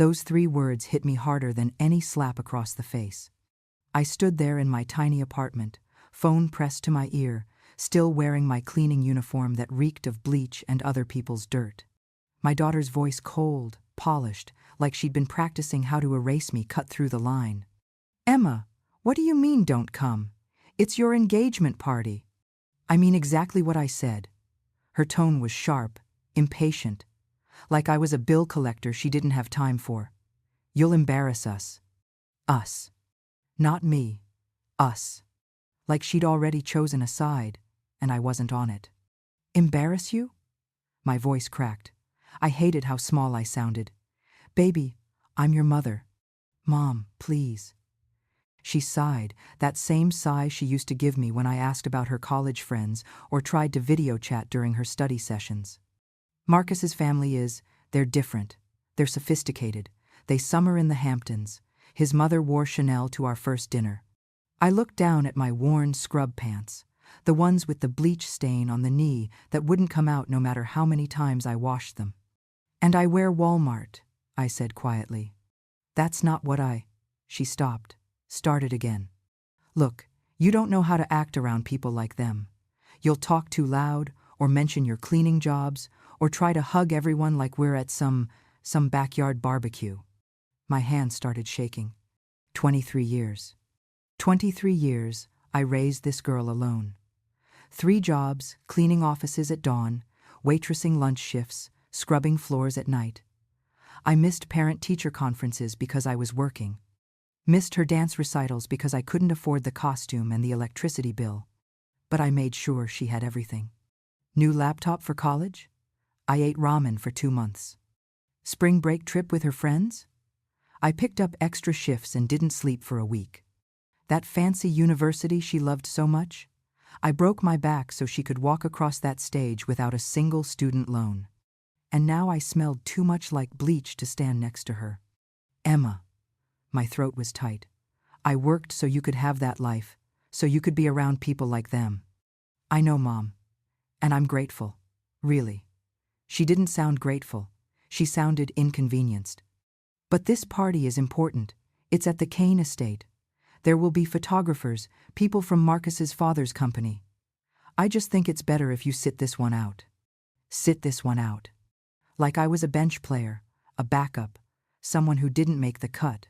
Those 3 words hit me harder than any slap across the face. I stood there in my tiny apartment, phone pressed to my ear, still wearing my cleaning uniform that reeked of bleach and other people's dirt. My daughter's voice cold, polished, like she'd been practicing how to erase me, cut through the line. "Emma, what do you mean don't come? It's your engagement party." I mean exactly what I said. Her tone was sharp, impatient, like I was a bill collector she didn't have time for. "You'll embarrass us." Us. Not me. Us. Like she'd already chosen a side, and I wasn't on it. "Embarrass you?" My voice cracked. I hated how small I sounded. "Baby, I'm your mother. Mom, please." She sighed, that same sigh she used to give me when I asked about her college friends or tried to video chat during her study sessions. Marcus's family they're different. They're sophisticated. They summer in the Hamptons. His mother wore Chanel to our first dinner. I looked down at my worn scrub pants, the ones with the bleach stain on the knee that wouldn't come out no matter how many times I washed them. "And I wear Walmart," I said quietly. "That's not what She stopped, started again. "Look, you don't know how to act around people like them. You'll talk too loud, or mention your cleaning jobs, or try to hug everyone like we're at some backyard barbecue." My hand started shaking. 23 years. 23 years I raised this girl alone. 3 jobs, cleaning offices at dawn, waitressing lunch shifts, scrubbing floors at night. I missed parent-teacher conferences because I was working. Missed her dance recitals because I couldn't afford the costume and the electricity bill. But I made sure she had everything. New laptop for college? I ate ramen for 2 months. Spring break trip with her friends? I picked up extra shifts and didn't sleep for a week. That fancy university she loved so much? I broke my back so she could walk across that stage without a single student loan. And now I smelled too much like bleach to stand next to her. "Emma." My throat was tight. "I worked so you could have that life, so you could be around people like them." "I know, Mom. And I'm grateful. Really." She didn't sound grateful. She sounded inconvenienced. "But this party is important. It's at the Kane estate. There will be photographers, people from Marcus's father's company. I just think it's better if you sit this one out." Sit this one out. Like I was a bench player, a backup, someone who didn't make the cut.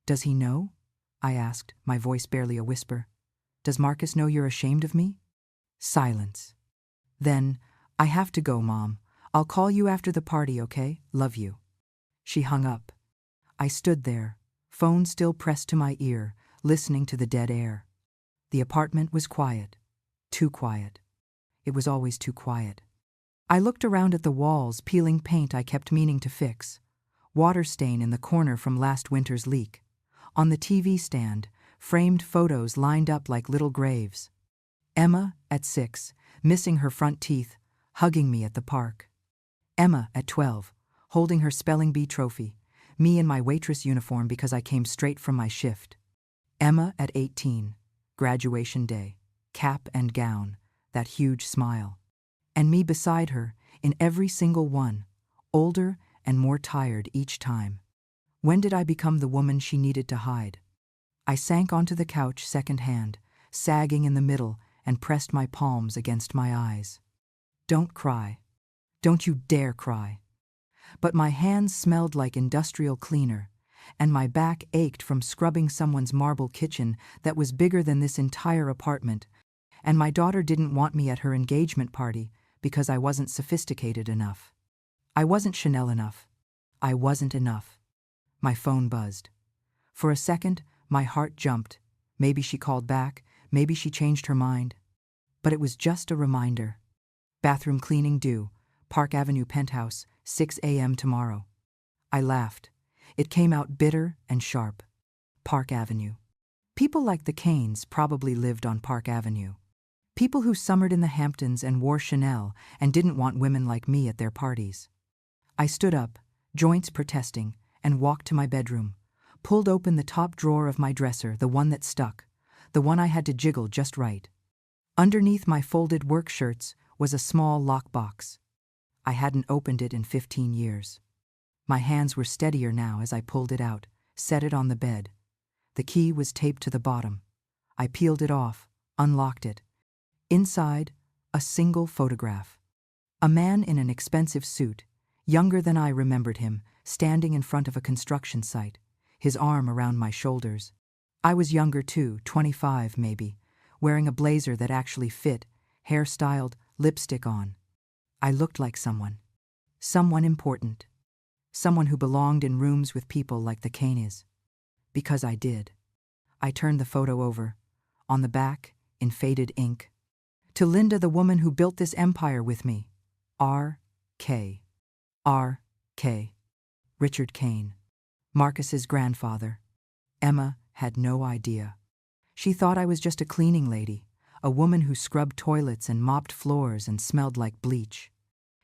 "Does he know?" I asked, my voice barely a whisper. "Does Marcus know you're ashamed of me?" Silence. Then, "I have to go, Mom. I'll call you after the party, okay? Love you." She hung up. I stood there, phone still pressed to my ear, listening to the dead air. The apartment was quiet. Too quiet. It was always too quiet. I looked around at the walls, peeling paint I kept meaning to fix. Water stain in the corner from last winter's leak. On the TV stand, framed photos lined up like little graves. Emma, at 6, missing her front teeth, hugging me at the park. Emma, at 12, holding her spelling bee trophy, me in my waitress uniform because I came straight from my shift. Emma, at 18, graduation day, cap and gown, that huge smile. And me beside her, in every single one, older and more tired each time. When did I become the woman she needed to hide? I sank onto the couch secondhand, sagging in the middle, and pressed my palms against my eyes. "Don't cry. Don't you dare cry." But my hands smelled like industrial cleaner, and my back ached from scrubbing someone's marble kitchen that was bigger than this entire apartment, and my daughter didn't want me at her engagement party because I wasn't sophisticated enough. I wasn't Chanel enough. I wasn't enough. My phone buzzed. For a second, my heart jumped. Maybe she called back, maybe she changed her mind. But it was just a reminder. Bathroom cleaning due, Park Avenue penthouse, 6 a.m. tomorrow. I laughed. It came out bitter and sharp. Park Avenue. People like the Kanes probably lived on Park Avenue. People who summered in the Hamptons and wore Chanel and didn't want women like me at their parties. I stood up, joints protesting, and walked to my bedroom, pulled open the top drawer of my dresser, the one that stuck, the one I had to jiggle just right. Underneath my folded work shirts was a small lockbox. I hadn't opened it in 15 years. My hands were steadier now as I pulled it out, set it on the bed. The key was taped to the bottom. I peeled it off, unlocked it. Inside, a single photograph. A man in an expensive suit, younger than I remembered him, standing in front of a construction site, his arm around my shoulders. I was younger too, 25 maybe, wearing a blazer that actually fit, hair styled, lipstick on. I looked like someone. Someone important. Someone who belonged in rooms with people like the Canes. Because I did. I turned the photo over. On the back, in faded ink. To Linda, the woman who built this empire with me. R.K. R.K. Richard Kane. Marcus's grandfather. Emma had no idea. She thought I was just a cleaning lady, a woman who scrubbed toilets and mopped floors and smelled like bleach.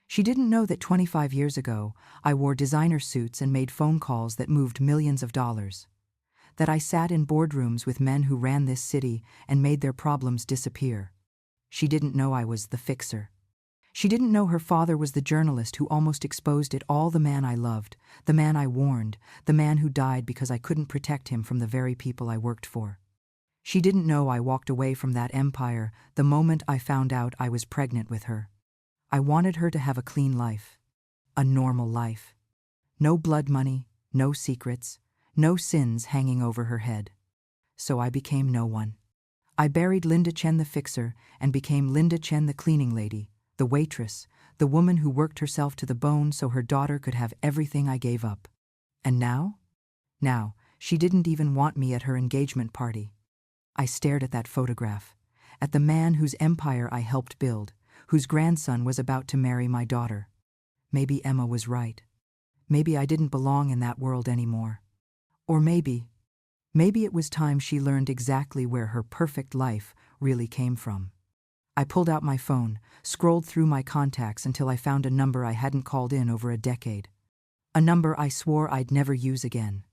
She didn't know that 25 years ago, I wore designer suits and made phone calls that moved millions of dollars. That I sat in boardrooms with men who ran this city and made their problems disappear. She didn't know I was the fixer. She didn't know her father was the journalist who almost exposed it all, the man I loved, the man I warned, the man who died because I couldn't protect him from the very people I worked for. She didn't know I walked away from that empire the moment I found out I was pregnant with her. I wanted her to have a clean life. A normal life. No blood money, no secrets, no sins hanging over her head. So I became no one. I buried Linda Chen the fixer and became Linda Chen the cleaning lady, the waitress, the woman who worked herself to the bone so her daughter could have everything I gave up. And now? Now, she didn't even want me at her engagement party. I stared at that photograph, at the man whose empire I helped build, whose grandson was about to marry my daughter. Maybe Emma was right. Maybe I didn't belong in that world anymore. Or maybe it was time she learned exactly where her perfect life really came from. I pulled out my phone, scrolled through my contacts until I found a number I hadn't called in over a decade. A number I swore I'd never use again.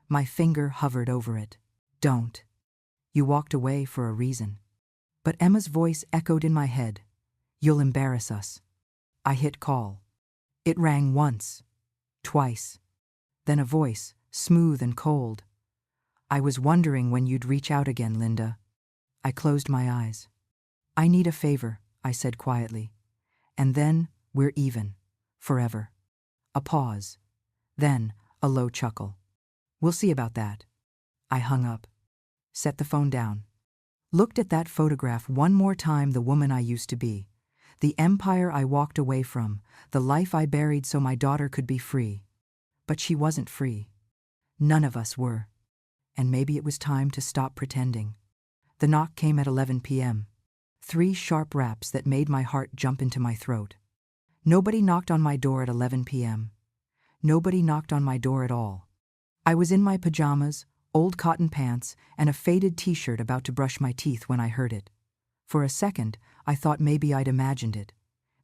My finger hovered over it. Don't. You walked away for a reason. But Emma's voice echoed in my head. You'll embarrass us. I hit call. It rang once, twice. Then a voice, smooth and cold. I was wondering when you'd reach out again, Linda. I closed my eyes. I need a favor, I said quietly. And then, we're even. Forever. A pause. Then, a low chuckle. We'll see about that. I hung up. Set the phone down. Looked at that photograph one more time, the woman I used to be. The empire I walked away from, the life I buried so my daughter could be free. But she wasn't free. None of us were. And maybe it was time to stop pretending. The knock came at 11 p.m. 3 sharp raps that made my heart jump into my throat. Nobody knocked on my door at 11 p.m. Nobody knocked on my door at all. I was in my pajamas, old cotton pants, and a faded t-shirt about to brush my teeth when I heard it. For a second, I thought maybe I'd imagined it.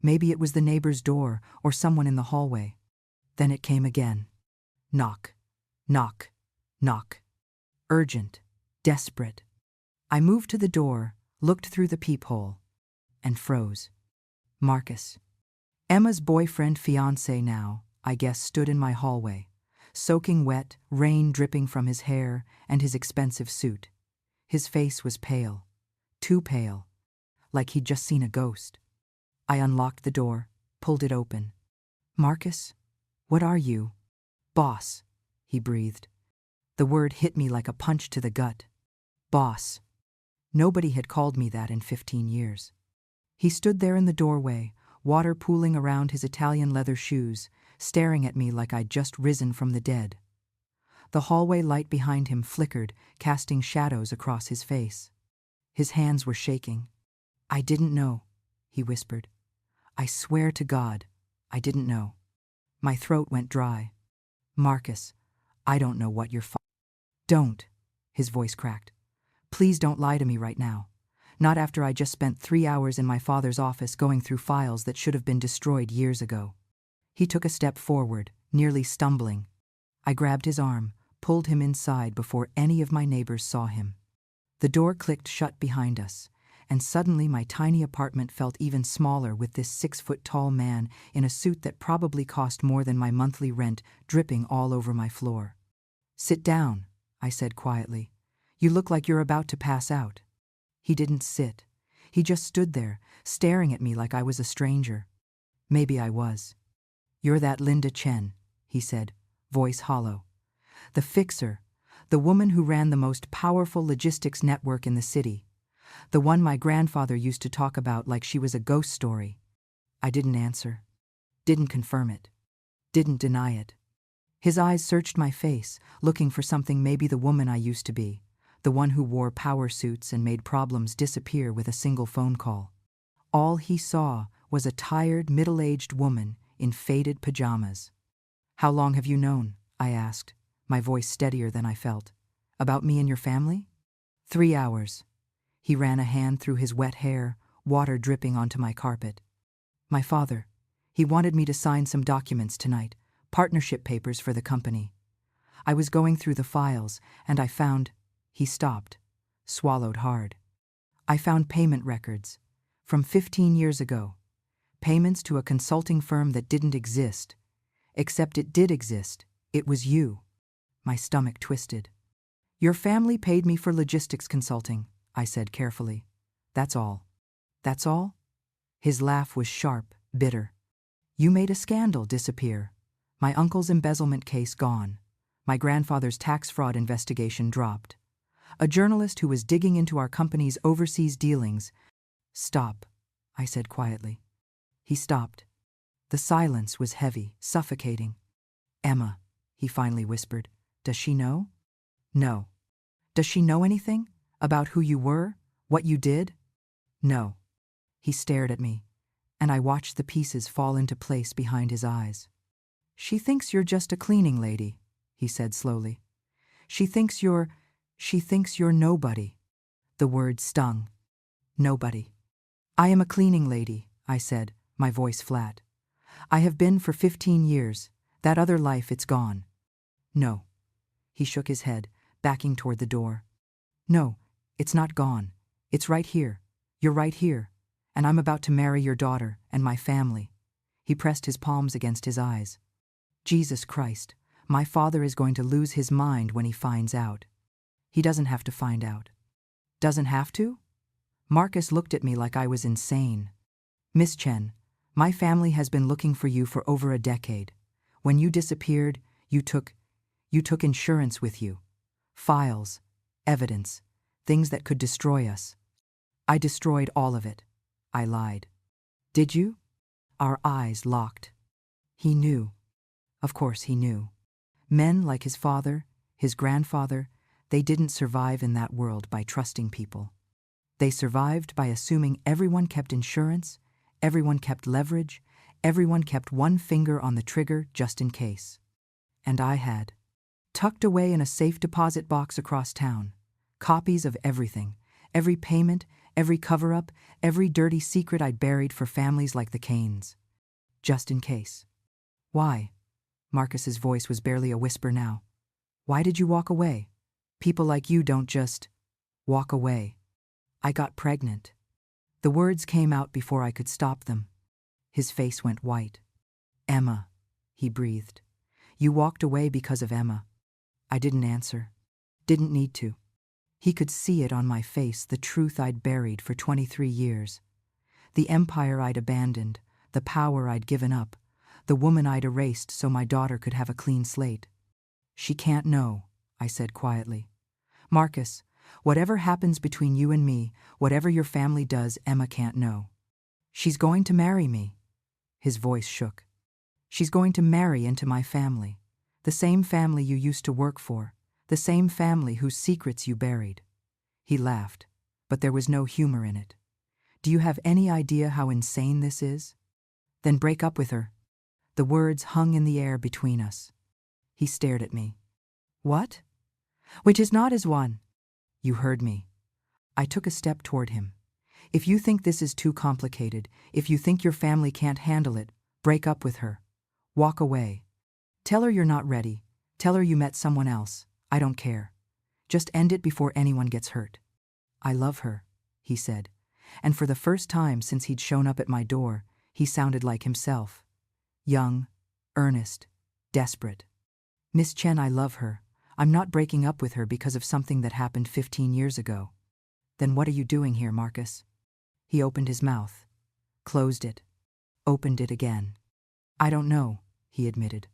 Maybe it was the neighbor's door or someone in the hallway. Then it came again. Knock. Knock. Knock. Urgent. Desperate. I moved to the door, looked through the peephole, and froze. Marcus. Emma's boyfriend, fiancé now, I guess, stood in my hallway, soaking wet, rain dripping from his hair and his expensive suit. His face was pale. Too pale. Like he'd just seen a ghost. I unlocked the door, pulled it open. Marcus? What are you? Boss, he breathed. The word hit me like a punch to the gut. Boss. Nobody had called me that in 15 years. He stood there in the doorway, water pooling around his Italian leather shoes, staring at me like I'd just risen from the dead. The hallway light behind him flickered, casting shadows across his face. His hands were shaking. I didn't know, he whispered. I swear to God, I didn't know. My throat went dry. Marcus, I don't know what you're Don't, his voice cracked. Please don't lie to me right now. Not after I just spent 3 hours in my father's office going through files that should have been destroyed years ago. He took a step forward, nearly stumbling. I grabbed his arm, pulled him inside before any of my neighbors saw him. The door clicked shut behind us, and suddenly my tiny apartment felt even smaller with this 6-foot-tall man in a suit that probably cost more than my monthly rent dripping all over my floor. "Sit down," I said quietly. "You look like you're about to pass out." He didn't sit. He just stood there, staring at me like I was a stranger. Maybe I was. "You're that Linda Chen," he said, voice hollow. "The fixer, the woman who ran the most powerful logistics network in the city. The one my grandfather used to talk about like she was a ghost story." I didn't answer. Didn't confirm it. Didn't deny it. His eyes searched my face, looking for something, maybe the woman I used to be, the one who wore power suits and made problems disappear with a single phone call. All he saw was a tired, middle-aged woman in faded pajamas. "How long have you known?" I asked, my voice steadier than I felt. "About me and your family?" 3 hours. He ran a hand through his wet hair, water dripping onto my carpet. "My father. He wanted me to sign some documents tonight, partnership papers for the company. I was going through the files, and I found—" He stopped, swallowed hard. "I found payment records. From 15 years ago. Payments to a consulting firm that didn't exist. Except it did exist. It was you." My stomach twisted. "Your family paid me for logistics consulting," I said carefully. "That's all." "That's all?" His laugh was sharp, bitter. "You made a scandal disappear. My uncle's embezzlement case gone. My grandfather's tax fraud investigation dropped. A journalist who was digging into our company's overseas dealings—" "Stop," I said quietly. He stopped. The silence was heavy, suffocating. "Emma," he finally whispered, "does she know?" "No." "Does she know anything? About who you were? What you did?" "No." He stared at me, and I watched the pieces fall into place behind his eyes. "She thinks you're just a cleaning lady," he said slowly. She thinks you're nobody." The word stung. Nobody. "I am a cleaning lady," I said, my voice flat. "I have been for 15 years. That other life, it's gone." "No." He shook his head, backing toward the door. "No, it's not gone. It's right here. You're right here. And I'm about to marry your daughter and my family." He pressed his palms against his eyes. "Jesus Christ, my father is going to lose his mind when he finds out." "He doesn't have to find out." "Doesn't have to?" Marcus looked at me like I was insane. "Miss Chen, my family has been looking for you for over a decade. When you disappeared, you took insurance with you. Files, evidence, things that could destroy us. I destroyed all of it." I lied. "Did you?" Our eyes locked. He knew. Of course he knew. Men like his father, his grandfather, they didn't survive in that world by trusting people. They survived by assuming everyone kept insurance, everyone kept leverage, everyone kept one finger on the trigger just in case. And I had. Tucked away in a safe deposit box across town. Copies of everything, every payment, every cover-up, every dirty secret I'd buried for families like the Canes. Just in case. "Why?" Marcus's voice was barely a whisper now. "Why did you walk away? People like you don't just walk away." "I got pregnant." The words came out before I could stop them. His face went white. "Emma," he breathed. "You walked away because of Emma." I didn't answer. Didn't need to. He could see it on my face, the truth I'd buried for 23 years. The empire I'd abandoned, the power I'd given up, the woman I'd erased so my daughter could have a clean slate. "She can't know," I said quietly. "Marcus, whatever happens between you and me, whatever your family does, Emma can't know. She's going to marry me." His voice shook. "She's going to marry into my family. The same family you used to work for. The same family whose secrets you buried." He laughed, but there was no humor in it. "Do you have any idea how insane this is?" "Then break up with her." The words hung in the air between us. He stared at me. "What?" "Which is not as one." "You heard me." I took a step toward him. "If you think this is too complicated, if you think your family can't handle it, break up with her. Walk away. Tell her you're not ready. Tell her you met someone else. I don't care. Just end it before anyone gets hurt." "I love her," he said, and for the first time since he'd shown up at my door, he sounded like himself. Young, earnest, desperate. "Miss Chen, I love her. I'm not breaking up with her because of something that happened 15 years ago." "Then what are you doing here, Marcus?" He opened his mouth, closed it, opened it again. "I don't know," he admitted.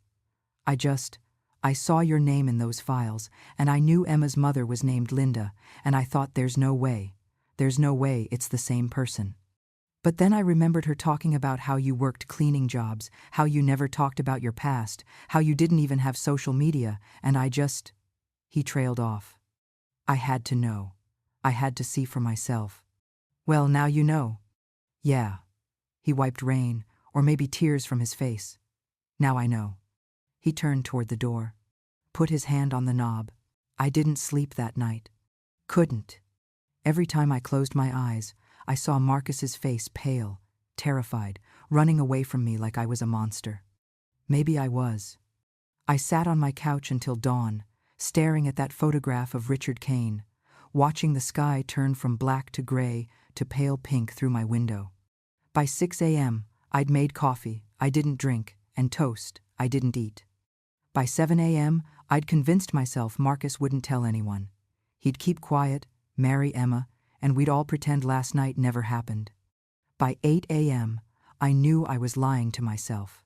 I saw your name in those files, and I knew Emma's mother was named Linda, and I thought there's no way it's the same person. But then I remembered her talking about how you worked cleaning jobs, how you never talked about your past, how you didn't even have social media, and He trailed off. I had to know. I had to see for myself. "Well, now you know." "Yeah." He wiped rain, or maybe tears from his face. "Now I know." He turned toward the door, put his hand on the knob. I didn't sleep that night. Couldn't. Every time I closed my eyes, I saw Marcus's face, pale, terrified, running away from me like I was a monster. Maybe I was. I sat on my couch until dawn, staring at that photograph of Richard Kane, watching the sky turn from black to gray to pale pink through my window. By 6 a.m., I'd made coffee, I didn't drink, and toast, I didn't eat. By 7 a.m., I'd convinced myself Marcus wouldn't tell anyone. He'd keep quiet, marry Emma, and we'd all pretend last night never happened. By 8 a.m., I knew I was lying to myself.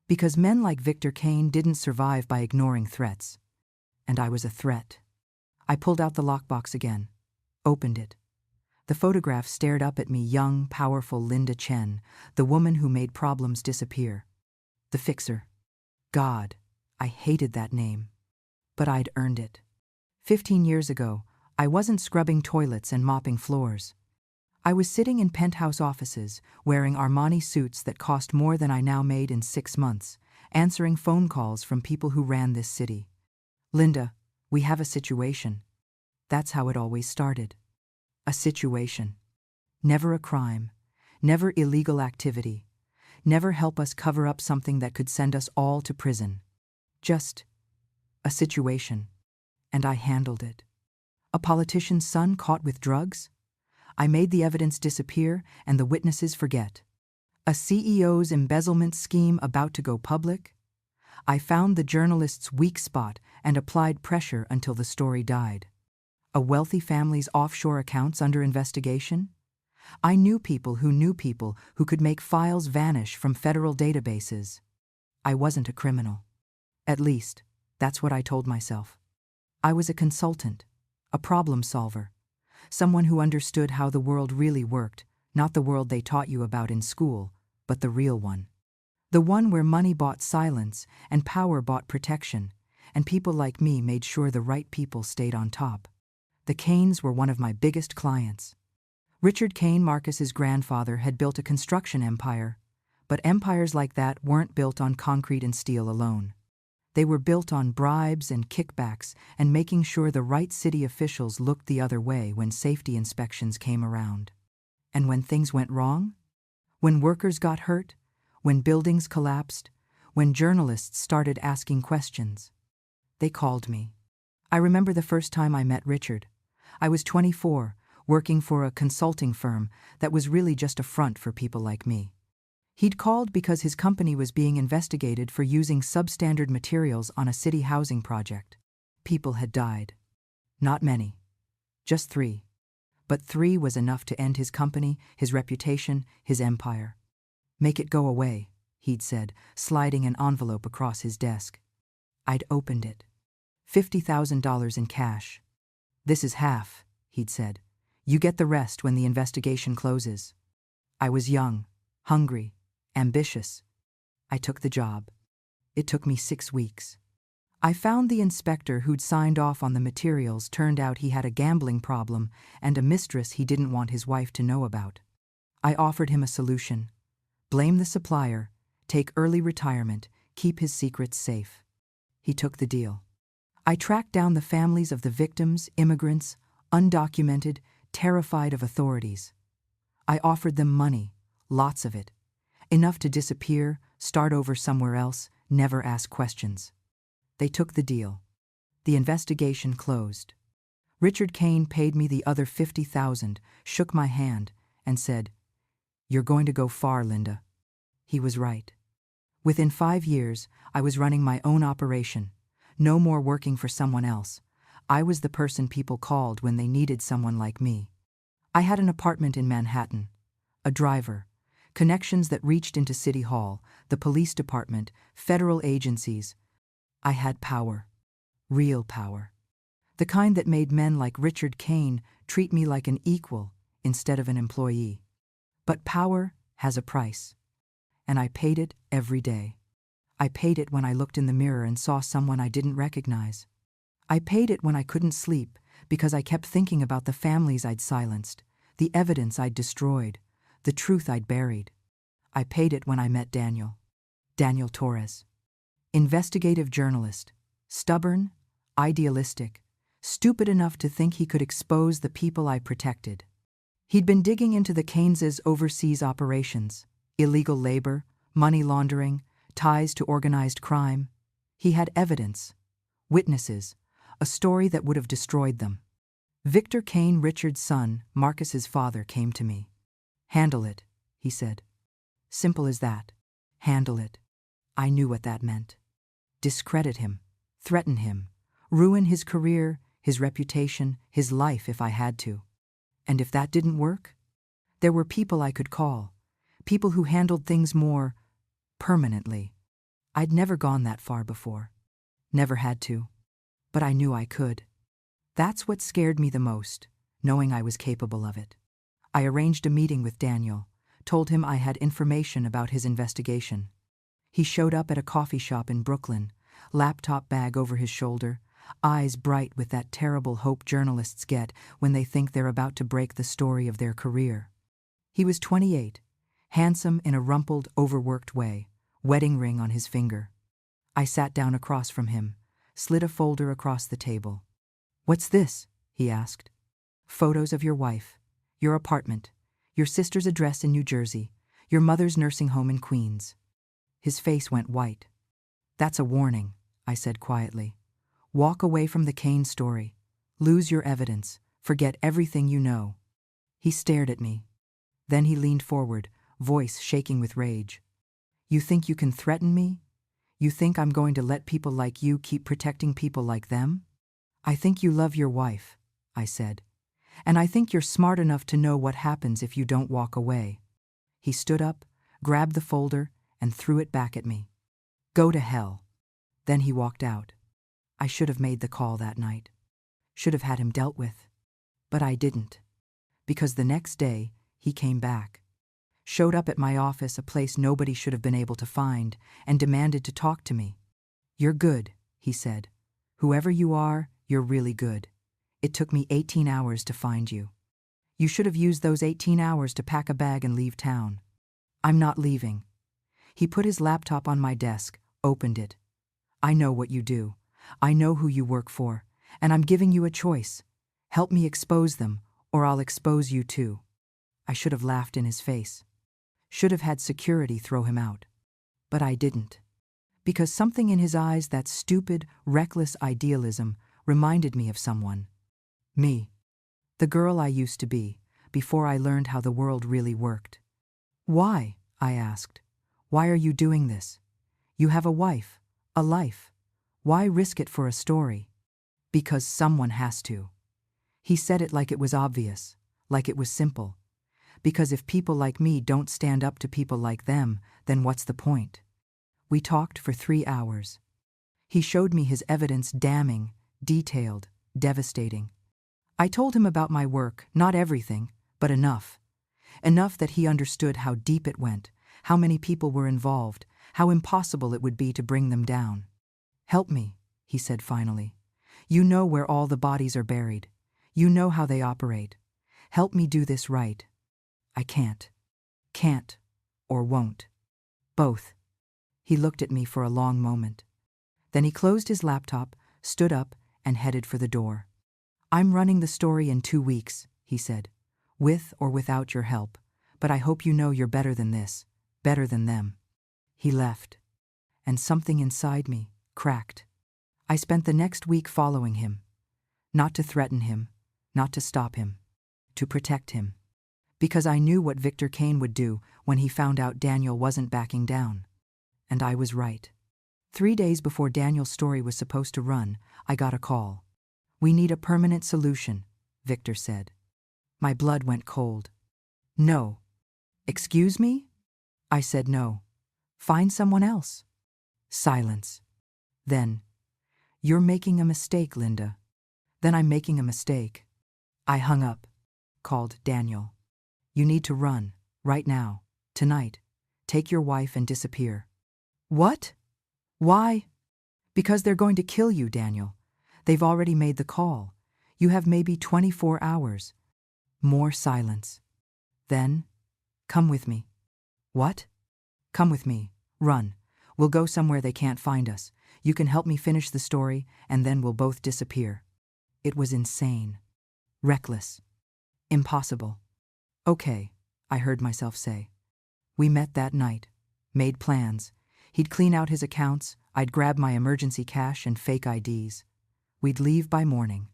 Because men like Victor Kane didn't survive by ignoring threats. And I was a threat. I pulled out the lockbox again, opened it. The photograph stared up at me, young, powerful Linda Chen, the woman who made problems disappear. The fixer. God, I hated that name. But I'd earned it. 15 years ago, I wasn't scrubbing toilets and mopping floors. I was sitting in penthouse offices, wearing Armani suits that cost more than I now made in 6 months, answering phone calls from people who ran this city. "Linda, we have a situation." That's how it always started. A situation. Never a crime, never illegal activity, never help us cover up something that could send us all to prison. Just a situation. And I handled it. A politician's son caught with drugs? I made the evidence disappear and the witnesses forget. A CEO's embezzlement scheme about to go public? I found the journalist's weak spot and applied pressure until the story died. A wealthy family's offshore accounts under investigation? I knew people who could make files vanish from federal databases. I wasn't a criminal. At least, that's what I told myself. I was a consultant, a problem solver, someone who understood how the world really worked, not the world they taught you about in school, but the real one. The one where money bought silence and power bought protection, and people like me made sure the right people stayed on top. The Kanes were one of my biggest clients. Richard Kane, Marcus's grandfather, had built a construction empire, but empires like that weren't built on concrete and steel alone. They were built on bribes and kickbacks and making sure the right city officials looked the other way when safety inspections came around. And when things went wrong? When workers got hurt? When buildings collapsed? When journalists started asking questions? They called me. I remember the first time I met Richard. I was 24, working for a consulting firm that was really just a front for people like me. He'd called because his company was being investigated for using substandard materials on a city housing project. People had died. Not many. Just 3. But 3 was enough to end his company, his reputation, his empire. "Make it go away," he'd said, sliding an envelope across his desk. I'd opened it. $50,000 in cash. "This is half," he'd said. "You get the rest when the investigation closes." I was young, hungry, ambitious. I took the job. It took me 6 weeks. I found the inspector who'd signed off on the materials. Turned out he had a gambling problem and a mistress he didn't want his wife to know about. I offered him a solution. Blame the supplier, take early retirement, keep his secrets safe. He took the deal. I tracked down the families of the victims, immigrants, undocumented, terrified of authorities. I offered them money, lots of it. Enough to disappear, start over somewhere else, never ask questions. They took the deal. The investigation closed. Richard Kane paid me the other $50,000, shook my hand, and said, "You're going to go far, Linda." He was right. Within 5 years, I was running my own operation, no more working for someone else. I was the person people called when they needed someone like me. I had an apartment in Manhattan, a driver, connections that reached into City Hall, the police department, federal agencies. I had power, real power. The kind that made men like Richard Kane treat me like an equal instead of an employee. But power has a price, and I paid it every day. I paid it when I looked in the mirror and saw someone I didn't recognize. I paid it when I couldn't sleep because I kept thinking about the families I'd silenced, the evidence I'd destroyed, the truth I'd buried. I paid it when I met Daniel Torres. Investigative journalist, stubborn, idealistic, stupid enough to think he could expose the people I protected. He'd been digging into the Keynes's overseas operations, illegal labor, money laundering, ties to organized crime. He had evidence, witnesses, a story that would have destroyed them. Victor Kane, Richard's son, Marcus's father, came to me. "Handle it," he said. Simple as that. Handle it. I knew what that meant. Discredit him, threaten him, ruin his career, his reputation, his life if I had to. And if that didn't work, there were people I could call, people who handled things more permanently. I'd never gone that far before. Never had to. But I knew I could. That's what scared me the most, knowing I was capable of it. I arranged a meeting with Daniel, told him I had information about his investigation. He showed up at a coffee shop in Brooklyn, laptop bag over his shoulder, eyes bright with that terrible hope journalists get when they think they're about to break the story of their career. He was 28, handsome in a rumpled, overworked way, wedding ring on his finger. I sat down across from him, slid a folder across the table. "What's this?" he asked. "Photos of your wife, your apartment, your sister's address in New Jersey, your mother's nursing home in Queens." His face went white. "That's a warning," I said quietly. "Walk away from the Kane story. Lose your evidence. Forget everything you know." He stared at me. Then he leaned forward, voice shaking with rage. "You think you can threaten me? You think I'm going to let people like you keep protecting people like them?" "I think you love your wife," I said. "And I think you're smart enough to know what happens if you don't walk away." He stood up, grabbed the folder, and threw it back at me. "Go to hell." Then he walked out. I should have made the call that night. Should have had him dealt with. But I didn't. Because the next day, he came back. Showed up at my office, a place nobody should have been able to find, and demanded to talk to me. "You're good," he said. "Whoever you are, you're really good. It took me 18 hours to find you. You should have used those 18 hours to pack a bag and leave town." "I'm not leaving." He put his laptop on my desk, opened it. "I know what you do. I know who you work for, and I'm giving you a choice. Help me expose them, or I'll expose you too." I should have laughed in his face. Should have had security throw him out. But I didn't. Because something in his eyes, that stupid, reckless idealism, reminded me of someone. Me. The girl I used to be, before I learned how the world really worked. "Why?" I asked. "Why are you doing this? You have a wife, a life. Why risk it for a story?" "Because someone has to." He said it like it was obvious, like it was simple. Because if people like me don't stand up to people like them, then what's the point? We talked for 3 hours. He showed me his evidence, damning, detailed, devastating. I told him about my work, not everything, but enough. Enough that he understood how deep it went, how many people were involved, how impossible it would be to bring them down. "Help me," he said finally. "You know where all the bodies are buried. You know how they operate. Help me do this right." "I can't. Can't, or won't. Both." He looked at me for a long moment. Then he closed his laptop, stood up, and headed for the door. "I'm running the story in 2 weeks," he said. "With or without your help. But I hope you know you're better than this, better than them." He left. And something inside me cracked. I spent the next week following him. Not to threaten him, not to stop him. To protect him. Because I knew what Victor Kane would do when he found out Daniel wasn't backing down. And I was right. 3 days before Daniel's story was supposed to run, I got a call. "We need a permanent solution," Victor said. My blood went cold. "No." "Excuse me?" I said no. "Find someone else." Silence. Then, "You're making a mistake, Linda." "Then I'm making a mistake." I hung up. Called Daniel. "You need to run, right now, tonight. Take your wife and disappear." "What? Why?" "Because they're going to kill you, Daniel. They've already made the call. You have maybe 24 hours. More silence. Then, "Come with me." "What?" "Come with me. Run. We'll go somewhere they can't find us. You can help me finish the story, and then we'll both disappear." It was insane. Reckless. Impossible. "Okay," I heard myself say. We met that night. Made plans. He'd clean out his accounts, I'd grab my emergency cash and fake IDs. We'd leave by morning.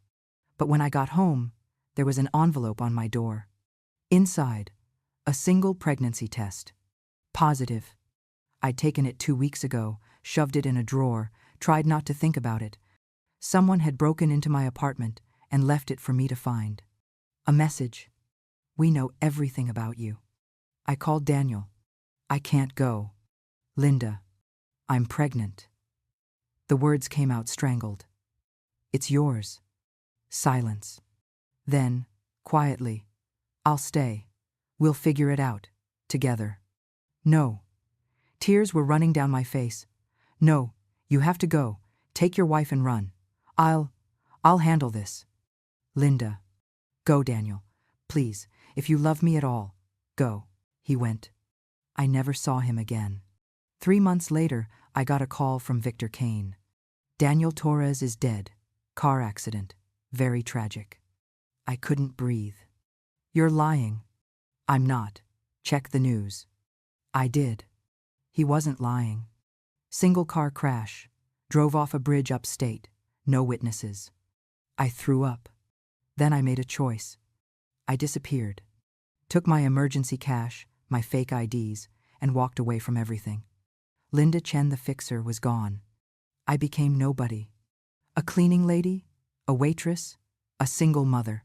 But when I got home, there was an envelope on my door. Inside, a single pregnancy test. Positive. I'd taken it 2 weeks ago, shoved it in a drawer, tried not to think about it. Someone had broken into my apartment and left it for me to find. A message. "We know everything about you." I called Daniel. "I can't go." "Linda, I'm pregnant." The words came out strangled. "It's yours." Silence. Then, quietly, "I'll stay. We'll figure it out. Together." "No." Tears were running down my face. "No, you have to go. Take your wife and run. I'll handle this." "Linda." "Go, Daniel. Please, if you love me at all, go." He went. I never saw him again. 3 months later, I got a call from Victor Kane. "Daniel Torres is dead. Car accident. Very tragic." I couldn't breathe. "You're lying." "I'm not. Check the news." I did. He wasn't lying. Single car crash. Drove off a bridge upstate. No witnesses. I threw up. Then I made a choice. I disappeared. Took my emergency cash, my fake IDs, and walked away from everything. Linda Chen, the fixer, was gone. I became nobody. A cleaning lady, a waitress, a single mother.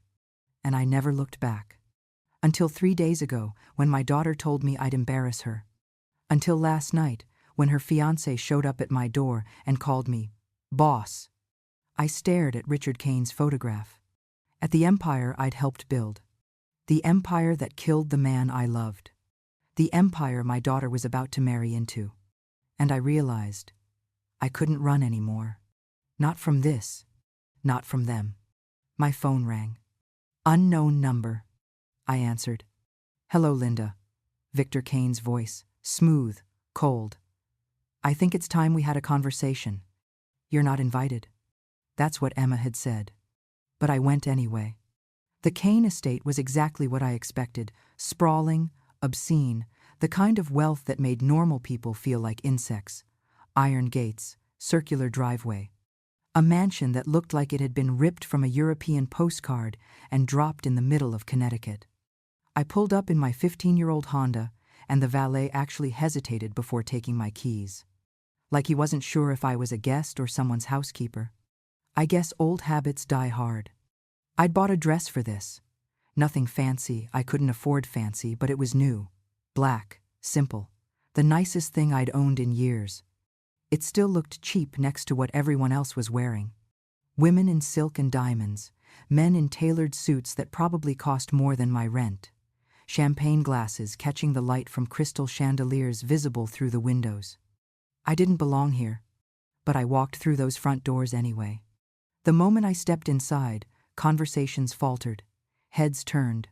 And I never looked back. Until 3 days ago, when my daughter told me I'd embarrass her. Until last night, when her fiancé showed up at my door and called me boss. I stared at Richard Kane's photograph. At the empire I'd helped build. The empire that killed the man I loved. The empire my daughter was about to marry into. And I realized I couldn't run anymore. Not from this. Not from them. My phone rang. Unknown number. I answered. "Hello, Linda." Victor Kane's voice, smooth, cold. "I think it's time we had a conversation. You're not invited." That's what Emma had said. But I went anyway. The Kane estate was exactly what I expected, sprawling, obscene, the kind of wealth that made normal people feel like insects. Iron gates, circular driveway. A mansion that looked like it had been ripped from a European postcard and dropped in the middle of Connecticut. I pulled up in my 15-year-old Honda, and the valet actually hesitated before taking my keys. Like he wasn't sure if I was a guest or someone's housekeeper. I guess old habits die hard. I'd bought a dress for this. Nothing fancy, I couldn't afford fancy, but it was new. Black, simple. The nicest thing I'd owned in years. It still looked cheap next to what everyone else was wearing. Women in silk and diamonds, men in tailored suits that probably cost more than my rent. Champagne glasses catching the light from crystal chandeliers visible through the windows. I didn't belong here, but I walked through those front doors anyway. The moment I stepped inside, conversations faltered, heads turned.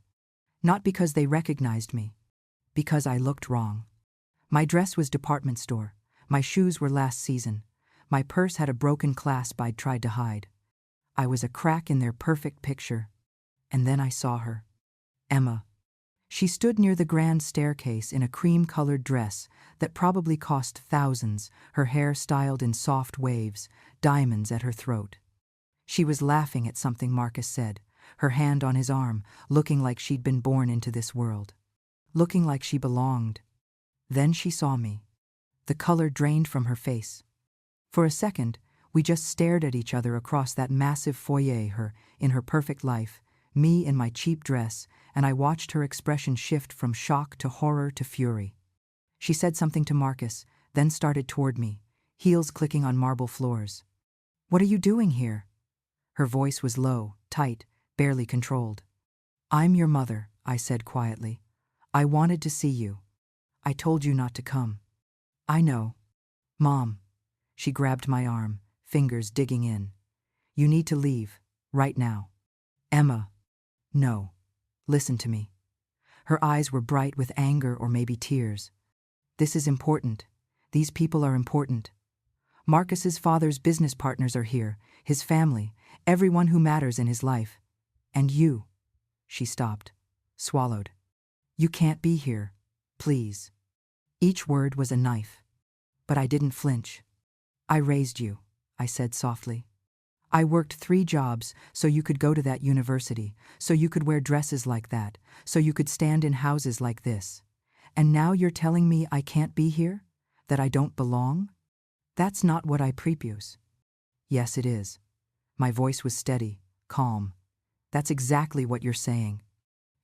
Not because they recognized me, because I looked wrong. My dress was department store, my shoes were last season, my purse had a broken clasp I'd tried to hide. I was a crack in their perfect picture. And then I saw her. Emma. She stood near the grand staircase in a cream-colored dress that probably cost thousands, her hair styled in soft waves, diamonds at her throat. She was laughing at something Marcus said, her hand on his arm, looking like she'd been born into this world. Looking like she belonged. Then she saw me. The color drained from her face. For a second, we just stared at each other across that massive foyer, her in her perfect life, me in my cheap dress, and I watched her expression shift from shock to horror to fury. She said something to Marcus, then started toward me, heels clicking on marble floors. "What are you doing here?" Her voice was low, tight, barely controlled. "I'm your mother," I said quietly. "I wanted to see you. I told you not to come." "I know." "Mom." She grabbed my arm, fingers digging in. "You need to leave, right now." "Emma." "No. Listen to me." Her eyes were bright with anger or maybe tears. "This is important. These people are important. Marcus's father's business partners are here, his family, everyone who matters in his life. And you." She stopped, swallowed. "You can't be here. Please." Each word was a knife. But I didn't flinch. "I raised you," I said softly. "I worked 3 jobs so you could go to that university, so you could wear dresses like that, so you could stand in houses like this. And now you're telling me I can't be here? That I don't belong? That's not what I prepuce." "Yes, it is." My voice was steady, calm. "That's exactly what you're saying."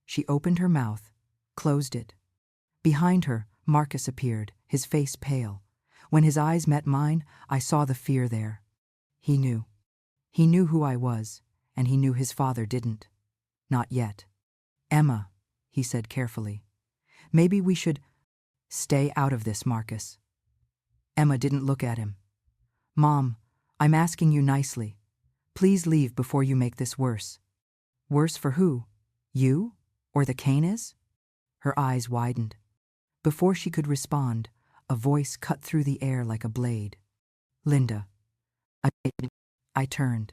She opened her mouth, closed it. Behind her, Marcus appeared, his face pale. When his eyes met mine, I saw the fear there. He knew. He knew who I was, and he knew his father didn't. Not yet. "Emma," he said carefully. "Maybe we should—" "Stay out of this, Marcus." Emma didn't look at him. "Mom, I'm asking you nicely. Please leave before you make this worse." "Worse for who? You? Or the Canes?" Her eyes widened. Before she could respond, a voice cut through the air like a blade. "Linda." I turned.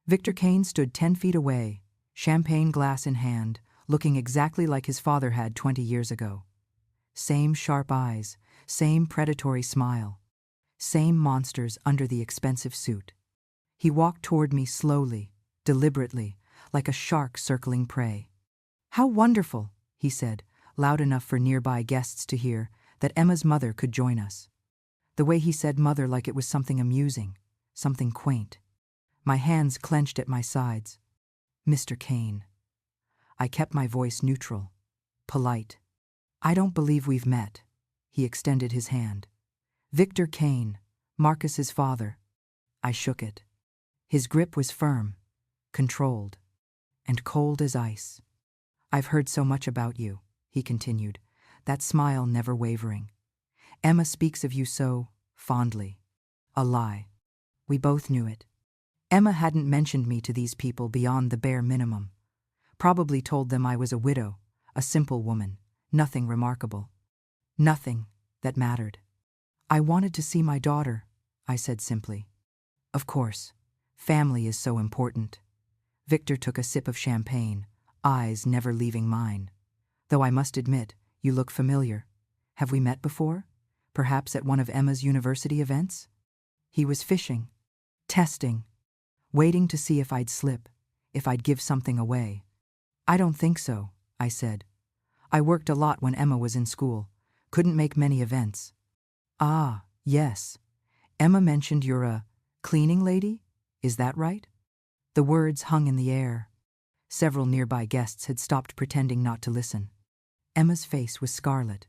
Victor Kane stood 10 feet away, champagne glass in hand, looking exactly like his father had 20 years ago. Same sharp eyes, same predatory smile, same monsters under the expensive suit. He walked toward me slowly, deliberately, like a shark circling prey. "How wonderful," he said, loud enough for nearby guests to hear, that Emma's mother could join us. The way he said mother like it was something amusing, something quaint. My hands clenched at my sides. "Mr. Kane." I kept my voice neutral, polite. "I don't believe we've met." He extended his hand. "Victor Kane, Marcus's father." I shook it. His grip was firm, controlled, and cold as ice. "I've heard so much about you," he continued, that smile never wavering. "Emma speaks of you so fondly." A lie. We both knew it. Emma hadn't mentioned me to these people beyond the bare minimum. Probably told them I was a widow, a simple woman, nothing remarkable. Nothing that mattered. "I wanted to see my daughter," I said simply. "Of course. Family is so important." Victor took a sip of champagne, eyes never leaving mine. "Though I must admit, you look familiar. Have we met before? Perhaps at one of Emma's university events?" He was fishing, testing, waiting to see if I'd slip, if I'd give something away. "I don't think so," I said. "I worked a lot when Emma was in school. Couldn't make many events." "Ah, yes. Emma mentioned you're a cleaning lady? Is that right?" The words hung in the air. Several nearby guests had stopped pretending not to listen. Emma's face was scarlet.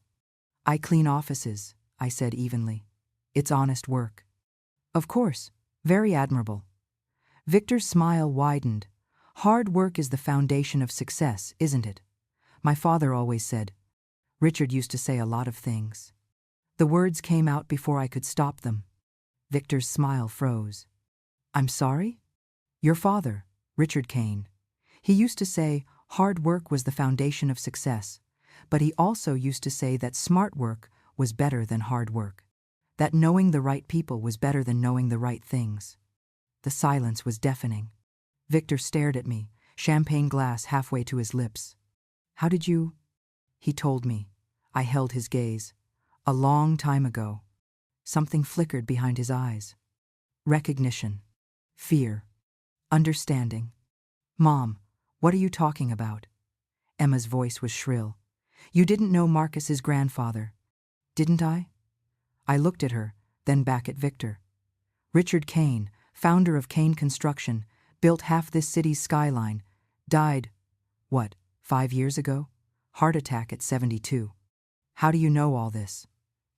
"I clean offices," I said evenly. "It's honest work." "Of course. Very admirable." Victor's smile widened. "Hard work is the foundation of success, isn't it? My father always said." Richard used to say a lot of things. The words came out before I could stop them. Victor's smile froze. "I'm sorry?" "Your father, Richard Kane. He used to say hard work was the foundation of success, but he also used to say that smart work was better than hard work. That knowing the right people was better than knowing the right things." The silence was deafening. Victor stared at me, champagne glass halfway to his lips. "How did you—" He told me. I held his gaze. "A long time ago." Something flickered behind his eyes. Recognition. Fear. Understanding. "Mom, What are you talking about? Emma's voice was shrill. You didn't know Marcus's grandfather. Didn't I? I looked at her, then back at Victor. Richard Kane, founder of Kane Construction, built half this city's skyline, died, 5 years ago? Heart attack at 72. How do you know all this?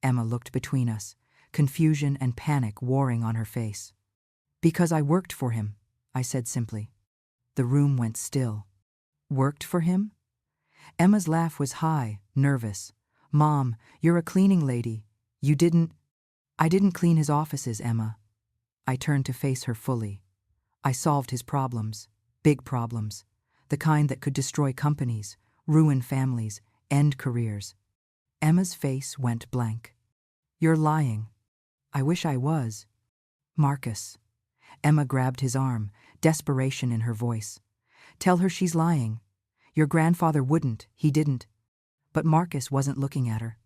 Emma looked between us, confusion and panic warring on her face. Because I worked for him, I said simply. The room went still. Worked for him? Emma's laugh was high, nervous. Mom, you're a cleaning lady. I didn't clean his offices, Emma. I turned to face her fully. I solved his problems, big problems, the kind that could destroy companies, ruin families, end careers. Emma's face went blank. You're lying. I wish I was. Marcus. Emma grabbed his arm, desperation in her voice. Tell her she's lying. Your grandfather wouldn't, he didn't. But Marcus wasn't looking at her.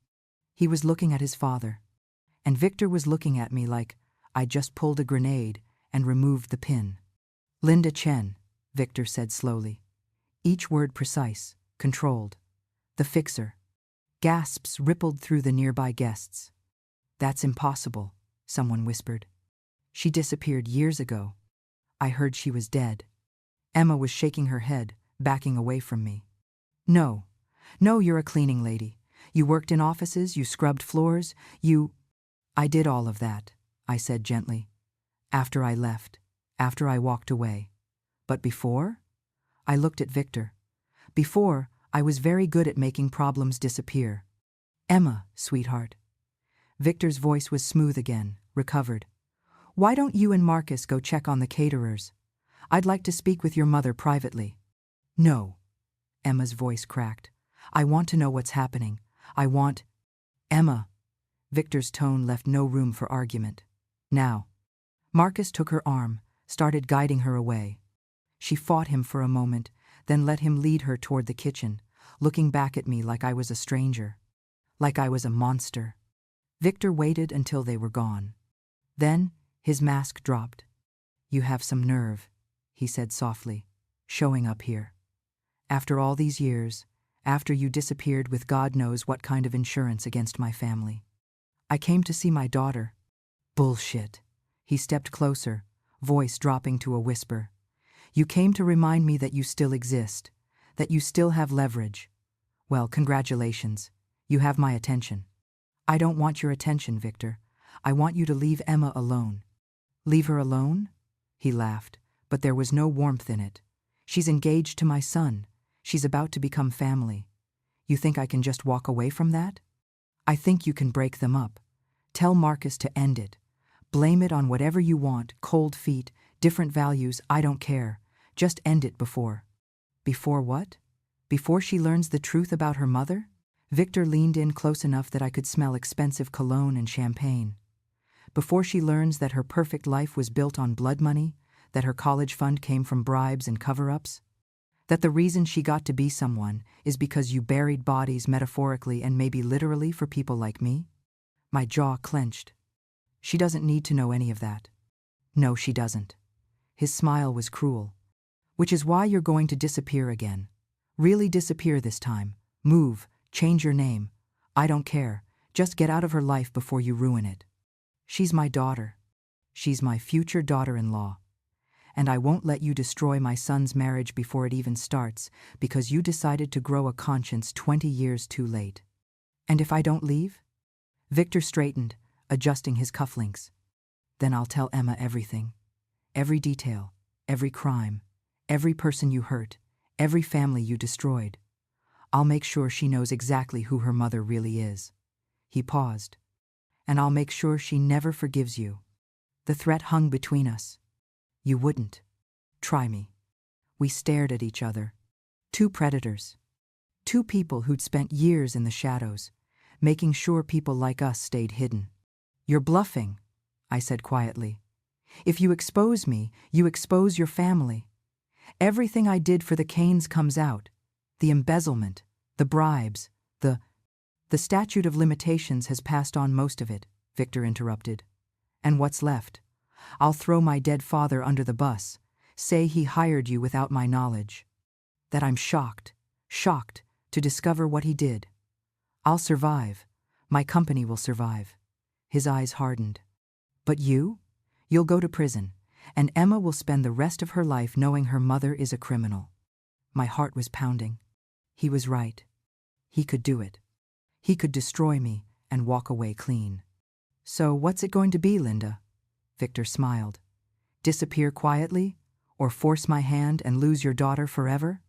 He was looking at his father. And Victor was looking at me like I just pulled a grenade and removed the pin. Linda Chen, Victor said slowly. Each word precise, controlled. The fixer. Gasps rippled through the nearby guests. That's impossible, someone whispered. She disappeared years ago. I heard she was dead. Emma was shaking her head, backing away from me. No, you're a cleaning lady. You worked in offices, you scrubbed floors, I did all of that, I said gently. After I left, after I walked away. But before? I looked at Victor. Before, I was very good at making problems disappear. Emma, sweetheart. Victor's voice was smooth again, recovered. Why don't you and Marcus go check on the caterers? I'd like to speak with your mother privately. No. Emma's voice cracked. I want to know what's happening. Emma. Victor's tone left no room for argument. Now. Marcus took her arm, started guiding her away. She fought him for a moment, then let him lead her toward the kitchen, looking back at me like I was a stranger. Like I was a monster. Victor waited until they were gone. Then, his mask dropped. You have some nerve, he said softly, showing up here. After all these years, after you disappeared with God knows what kind of insurance against my family. I came to see my daughter. Bullshit. He stepped closer, voice dropping to a whisper. You came to remind me that you still exist, that you still have leverage. Well, congratulations. You have my attention. I don't want your attention, Victor. I want you to leave Emma alone. Leave her alone? He laughed, but there was no warmth in it. She's engaged to my son. She's about to become family. You think I can just walk away from that? I think you can break them up. Tell Marcus to end it. Blame it on whatever you want, cold feet, different values, I don't care. Just end it before. Before what? Before she learns the truth about her mother? Victor leaned in close enough that I could smell expensive cologne and champagne. Before she learns that her perfect life was built on blood money, that her college fund came from bribes and cover-ups? That the reason she got to be someone is because you buried bodies metaphorically and maybe literally for people like me? My jaw clenched. She doesn't need to know any of that. No, she doesn't. His smile was cruel. Which is why you're going to disappear again. Really disappear this time. Move, change your name. I don't care. Just get out of her life before you ruin it. She's my daughter. She's my future daughter-in-law. And I won't let you destroy my son's marriage before it even starts because you decided to grow a conscience 20 years too late. And if I don't leave? Victor straightened, adjusting his cufflinks. Then I'll tell Emma everything. Every detail, every crime, every person you hurt, every family you destroyed. I'll make sure she knows exactly who her mother really is. He paused. And I'll make sure she never forgives you. The threat hung between us. You wouldn't. Try me. We stared at each other. Two predators. Two people who'd spent years in the shadows, making sure people like us stayed hidden. You're bluffing, I said quietly. If you expose me, you expose your family. Everything I did for the Kanes comes out. The embezzlement, the bribes, the statute of limitations has passed on most of it, Victor interrupted. And what's left? I'll throw my dead father under the bus, say he hired you without my knowledge. that I'm shocked to discover what he did. I'll survive. My company will survive. His eyes hardened. But you? You'll go to prison, and Emma will spend the rest of her life knowing her mother is a criminal. My heart was pounding. He was right. He could do it. He could destroy me and walk away clean. So what's it going to be, Linda? Victor smiled. Disappear quietly, or force my hand and lose your daughter forever?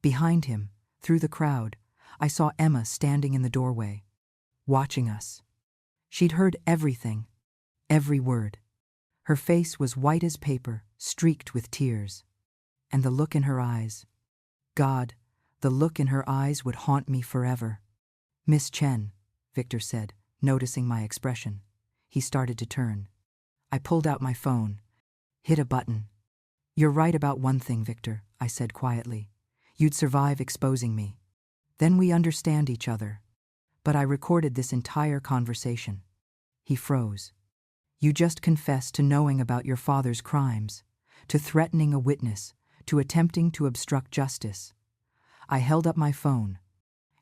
Behind him, through the crowd, I saw Emma standing in the doorway, watching us. She'd heard everything, every word. Her face was white as paper, streaked with tears. And the look in her eyes. God, the look in her eyes would haunt me forever. Miss Chen, Victor said, noticing my expression. He started to turn. I pulled out my phone, hit a button. You're right about one thing, Victor, I said quietly. You'd survive exposing me. Then we understand each other. But I recorded this entire conversation. He froze. You just confessed to knowing about your father's crimes, to threatening a witness, to attempting to obstruct justice. I held up my phone,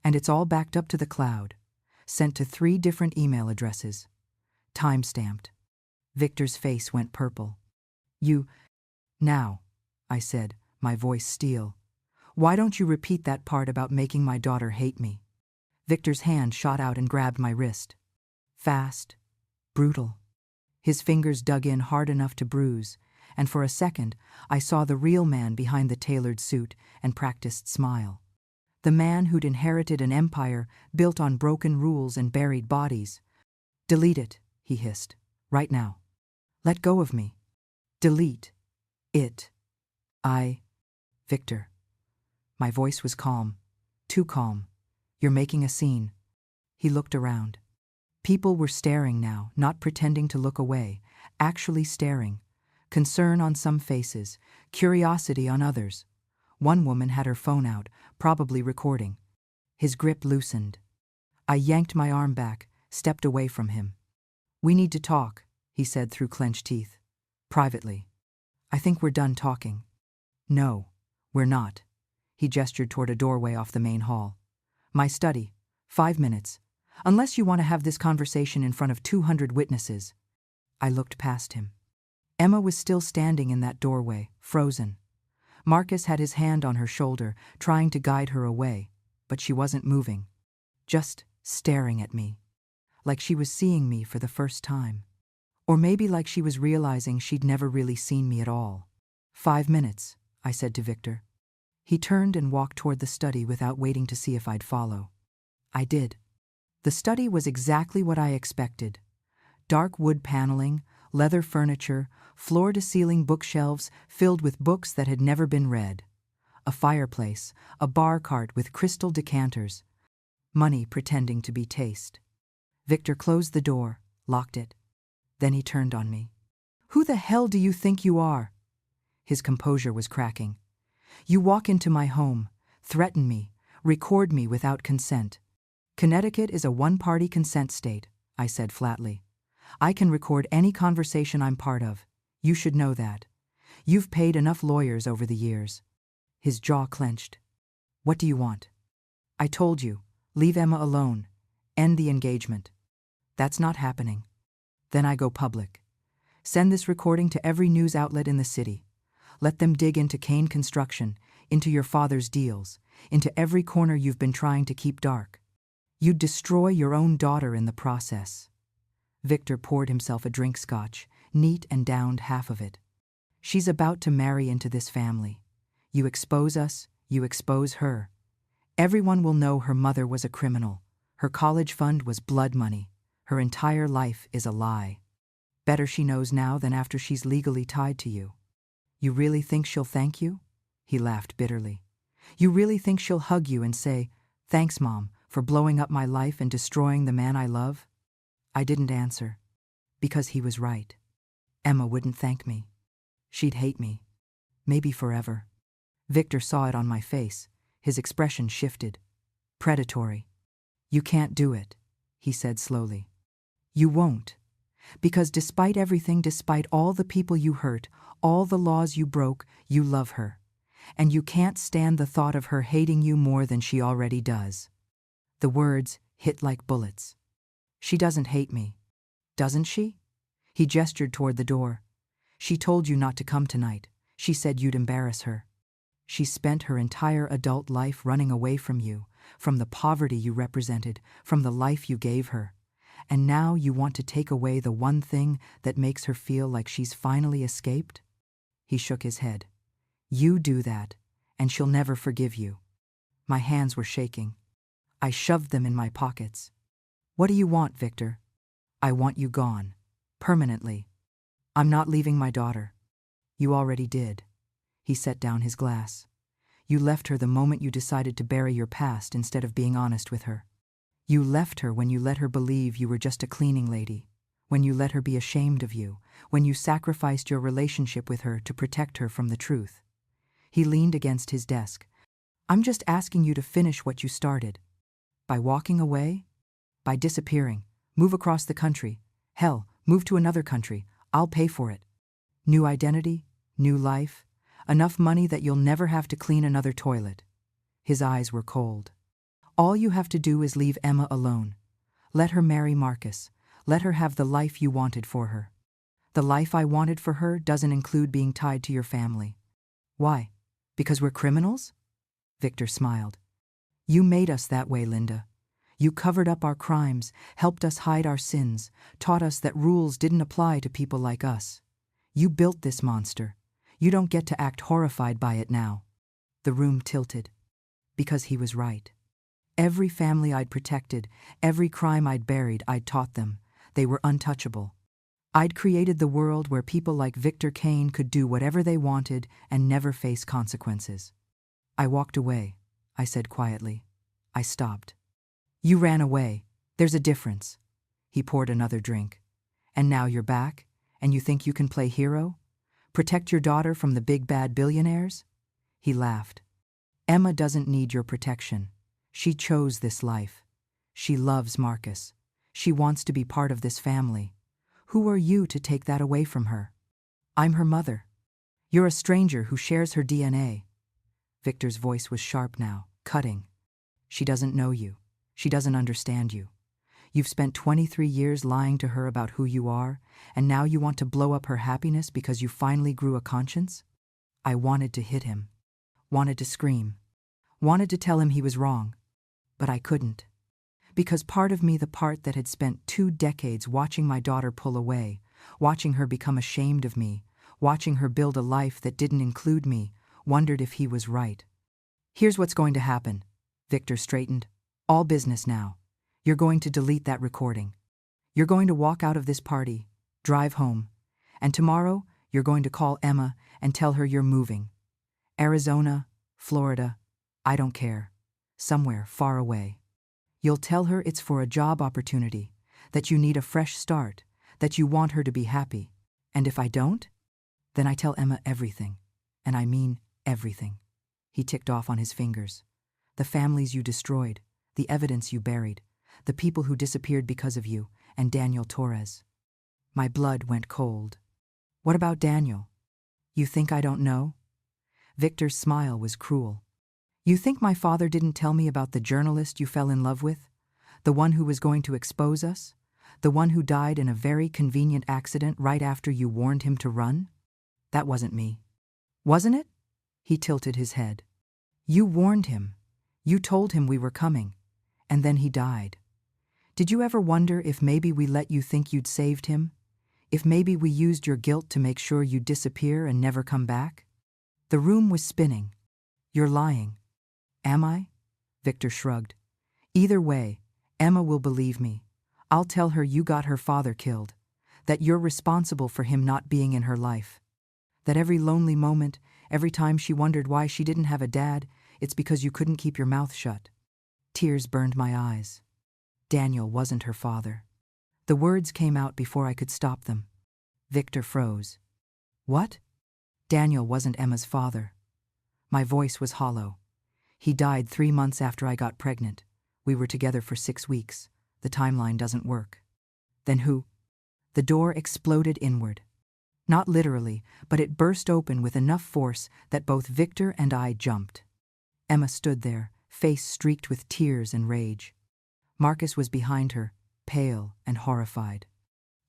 and it's all backed up to the cloud, sent to 3 different email addresses, time-stamped. Victor's face went purple. Now, I said, my voice steel. Why don't you repeat that part about making my daughter hate me? Victor's hand shot out and grabbed my wrist. Fast, brutal. His fingers dug in hard enough to bruise, and for a second I saw the real man behind the tailored suit and practiced smile. The man who'd inherited an empire built on broken rules and buried bodies. Delete it, he hissed. Right now. Let go of me. Delete it. Victor. My voice was calm. Too calm. You're making a scene. He looked around. People were staring now, not pretending to look away, actually staring. Concern on some faces, curiosity on others. One woman had her phone out, probably recording. His grip loosened. I yanked my arm back, stepped away from him. We need to talk, he said through clenched teeth. Privately. I think we're done talking. No, we're not. He gestured toward a doorway off the main hall. My study. 5 minutes. Unless you want to have this conversation in front of 200 witnesses. I looked past him. Emma was still standing in that doorway, frozen. Marcus had his hand on her shoulder, trying to guide her away, but she wasn't moving. Just staring at me. Like she was seeing me for the first time. Or maybe like she was realizing she'd never really seen me at all. 5 minutes, I said to Victor. He turned and walked toward the study without waiting to see if I'd follow. I did. The study was exactly what I expected. Dark wood paneling, leather furniture, floor-to-ceiling bookshelves filled with books that had never been read. A fireplace, a bar cart with crystal decanters. Money pretending to be taste. Victor closed the door, locked it. Then he turned on me. Who the hell do you think you are? His composure was cracking. You walk into my home, threaten me, record me without consent. Connecticut is a one-party consent state, I said flatly. I can record any conversation I'm part of. You should know that. You've paid enough lawyers over the years. His jaw clenched. What do you want? I told you, leave Emma alone. End the engagement. That's not happening. Then I go public. Send this recording to every news outlet in the city. Let them dig into Kane Construction, into your father's deals, into every corner you've been trying to keep dark. You'd destroy your own daughter in the process. Victor poured himself a drink scotch, neat and downed half of it. She's about to marry into this family. You expose us, you expose her. Everyone will know her mother was a criminal. Her college fund was blood money. Her entire life is a lie. Better she knows now than after she's legally tied to you. You really think she'll thank you? He laughed bitterly. You really think she'll hug you and say, "Thanks, Mom, for blowing up my life and destroying the man I love?" I didn't answer. Because he was right. Emma wouldn't thank me. She'd hate me. Maybe forever. Victor saw it on my face. His expression shifted. Predatory. You can't do it, he said slowly. You won't. Because despite everything, despite all the people you hurt, all the laws you broke, you love her. and you can't stand the thought of her hating you more than she already does." The words hit like bullets. "She doesn't hate me, doesn't she?" He gestured toward the door. "She told you not to come tonight. She said you'd embarrass her. She spent her entire adult life running away from you, from the poverty you represented, from the life you gave her. And now you want to take away the one thing that makes her feel like she's finally escaped?" He shook his head. "You do that, and she'll never forgive you." My hands were shaking. I shoved them in my pockets. "What do you want, Victor?" "I want you gone. Permanently. I'm not leaving my daughter." "You already did." He set down his glass. "You left her the moment you decided to bury your past instead of being honest with her. You left her when you let her believe you were just a cleaning lady, when you let her be ashamed of you, when you sacrificed your relationship with her to protect her from the truth." He leaned against his desk. "I'm just asking you to finish what you started. By walking away? By disappearing. Move across the country. Hell, move to another country. I'll pay for it. New identity, new life, enough money that you'll never have to clean another toilet." His eyes were cold. "All you have to do is leave Emma alone. Let her marry Marcus. Let her have the life you wanted for her. The life I wanted for her doesn't include being tied to your family." "Why? Because we're criminals?" Victor smiled. "You made us that way, Linda. You covered up our crimes, helped us hide our sins, taught us that rules didn't apply to people like us. You built this monster. You don't get to act horrified by it now." The room tilted. Because he was right. Every family I'd protected, every crime I'd buried, I'd taught them. They were untouchable. I'd created the world where people like Victor Kane could do whatever they wanted and never face consequences. "I walked away," I said quietly. I stopped. "You ran away. There's a difference." He poured another drink. "And now you're back, and you think you can play hero? Protect your daughter from the big bad billionaires?" He laughed. "Emma doesn't need your protection. She chose this life. She loves Marcus. She wants to be part of this family. Who are you to take that away from her? I'm her mother. You're a stranger who shares her DNA." Victor's voice was sharp now, cutting. "She doesn't know you. She doesn't understand you. You've spent 23 years lying to her about who you are, and now you want to blow up her happiness because you finally grew a conscience?" I wanted to hit him. Wanted to scream. Wanted to tell him he was wrong. But I couldn't. Because part of me, the part that had spent 2 decades watching my daughter pull away, watching her become ashamed of me, watching her build a life that didn't include me, wondered if he was right. "Here's what's going to happen." Victor straightened. "All business now. You're going to delete that recording. You're going to walk out of this party, drive home, and tomorrow you're going to call Emma and tell her you're moving. Arizona, Florida, I don't care. Somewhere far away. You'll tell her it's for a job opportunity, that you need a fresh start, that you want her to be happy. And if I don't, then I tell Emma everything, and I mean everything." He ticked off on his fingers. "The families you destroyed, the evidence you buried, the people who disappeared because of you, and Daniel Torres." My blood went cold. "What about Daniel? You think I don't know?" Victor's smile was cruel. "You think my father didn't tell me about the journalist you fell in love with? The one who was going to expose us? The one who died in a very convenient accident right after you warned him to run? That wasn't me." "Wasn't it?" He tilted his head. "You warned him. You told him we were coming. And then he died. Did you ever wonder if maybe we let you think you'd saved him? If maybe we used your guilt to make sure you'd disappear and never come back?" The room was spinning. "You're lying." "Am I?" Victor shrugged. "Either way, Emma will believe me. I'll tell her you got her father killed, that you're responsible for him not being in her life. That every lonely moment, every time she wondered why she didn't have a dad, it's because you couldn't keep your mouth shut." Tears burned my eyes. Daniel wasn't her father. The words came out before I could stop them. Victor froze. "What?" "Daniel wasn't Emma's father." My voice was hollow. "He died 3 months after I got pregnant. We were together for 6 weeks. The timeline doesn't work." "Then who?" The door exploded inward. Not literally, but it burst open with enough force that both Victor and I jumped. Emma stood there, face streaked with tears and rage. Marcus was behind her, pale and horrified.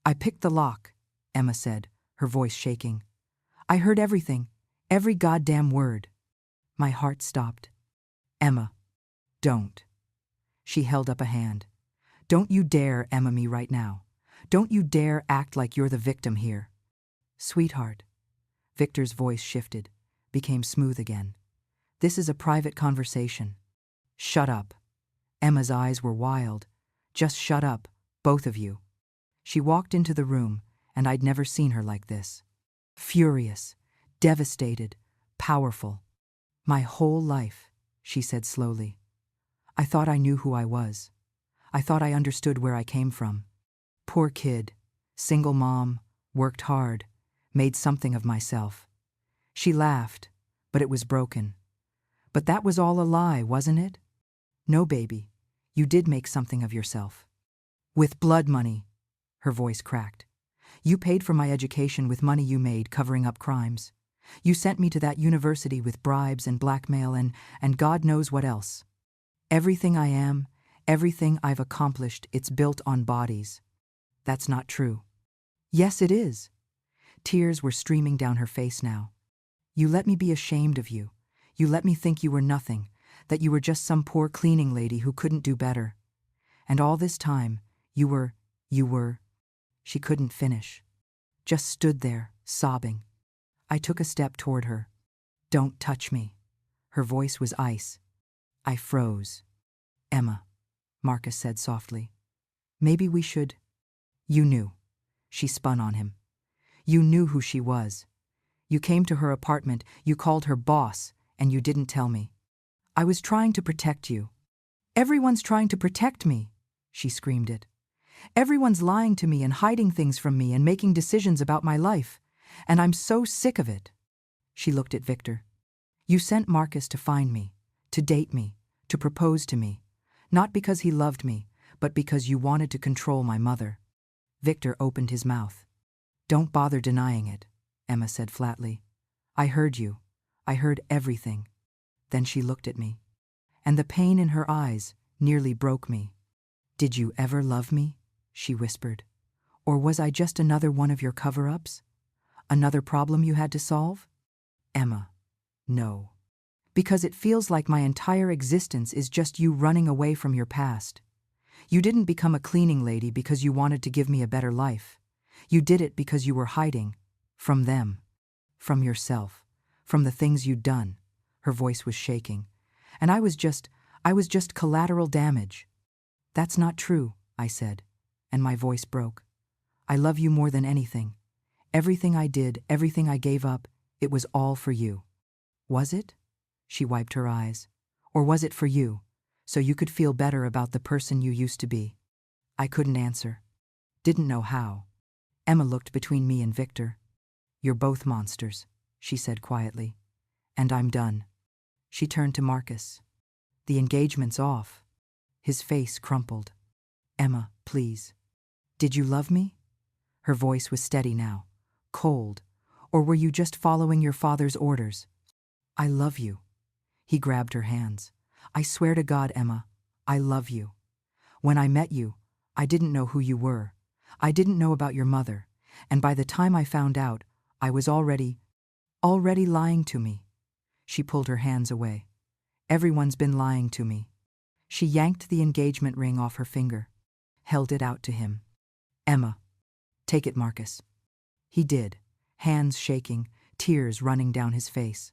"I picked the lock," Emma said, her voice shaking. "I heard everything, every goddamn word." My heart stopped. "Emma, don't." She held up a hand. "Don't you dare Emma me right now. Don't you dare act like you're the victim here." "Sweetheart." Victor's voice shifted, became smooth again. "This is a private conversation." "Shut up." Emma's eyes were wild. "Just shut up, both of you." She walked into the room, and I'd never seen her like this. Furious, devastated, powerful. "My whole life," she said slowly. "I thought I knew who I was. I thought I understood where I came from. Poor kid, single mom, worked hard, made something of myself." She laughed, but it was broken. "But that was all a lie, wasn't it?" "No, baby, you did make something of yourself. With blood money." Her voice cracked. "You paid for my education with money you made covering up crimes. You sent me to that university with bribes and blackmail and God knows what else. Everything I am, everything I've accomplished, it's built on bodies." "That's not true." "Yes, it is." Tears were streaming down her face now. "You let me be ashamed of you. You let me think you were nothing, that you were just some poor cleaning lady who couldn't do better. And all this time, you were. She couldn't finish. Just stood there, sobbing. I took a step toward her. "Don't touch me." Her voice was ice. I froze. "Emma," Marcus said softly. "Maybe we should." "You knew." She spun on him. "You knew who she was. You came to her apartment, you called her boss, and you didn't tell me. I was trying to protect you." "Everyone's trying to protect me," she screamed it. "Everyone's lying to me and hiding things from me and making decisions about my life. And I'm so sick of it." She looked at Victor. "You sent Marcus to find me, to date me, to propose to me. Not because he loved me, but because you wanted to control my mother." Victor opened his mouth. "Don't bother denying it," Emma said flatly. "I heard you. I heard everything." Then she looked at me. And the pain in her eyes nearly broke me. "Did you ever love me?" she whispered. "Or was I just another one of your cover-ups? Another problem you had to solve?" "Emma, no. Because it feels like my entire existence is just you running away from your past. You didn't become a cleaning lady because you wanted to give me a better life. You did it because you were hiding. From them. From yourself. From the things you'd done." Her voice was shaking. "And I was just collateral damage." "That's not true," I said, and my voice broke. "I love you more than anything. Everything I did, everything I gave up, it was all for you." "Was it?" She wiped her eyes. "Or was it for you, so you could feel better about the person you used to be?" I couldn't answer. Didn't know how. Emma looked between me and Victor. "You're both monsters," she said quietly. "And I'm done." She turned to Marcus. "The engagement's off." His face crumpled. "Emma, please. Did you love me?" Her voice was steady now, cold. "Or were you just following your father's orders?" "I love you." He grabbed her hands. "I swear to God, Emma, I love you. When I met you, I didn't know who you were. I didn't know about your mother. And by the time I found out, I was already lying to me." She pulled her hands away. "Everyone's been lying to me." She yanked the engagement ring off her finger, held it out to him. "Emma, take it, Marcus." He did, hands shaking, tears running down his face.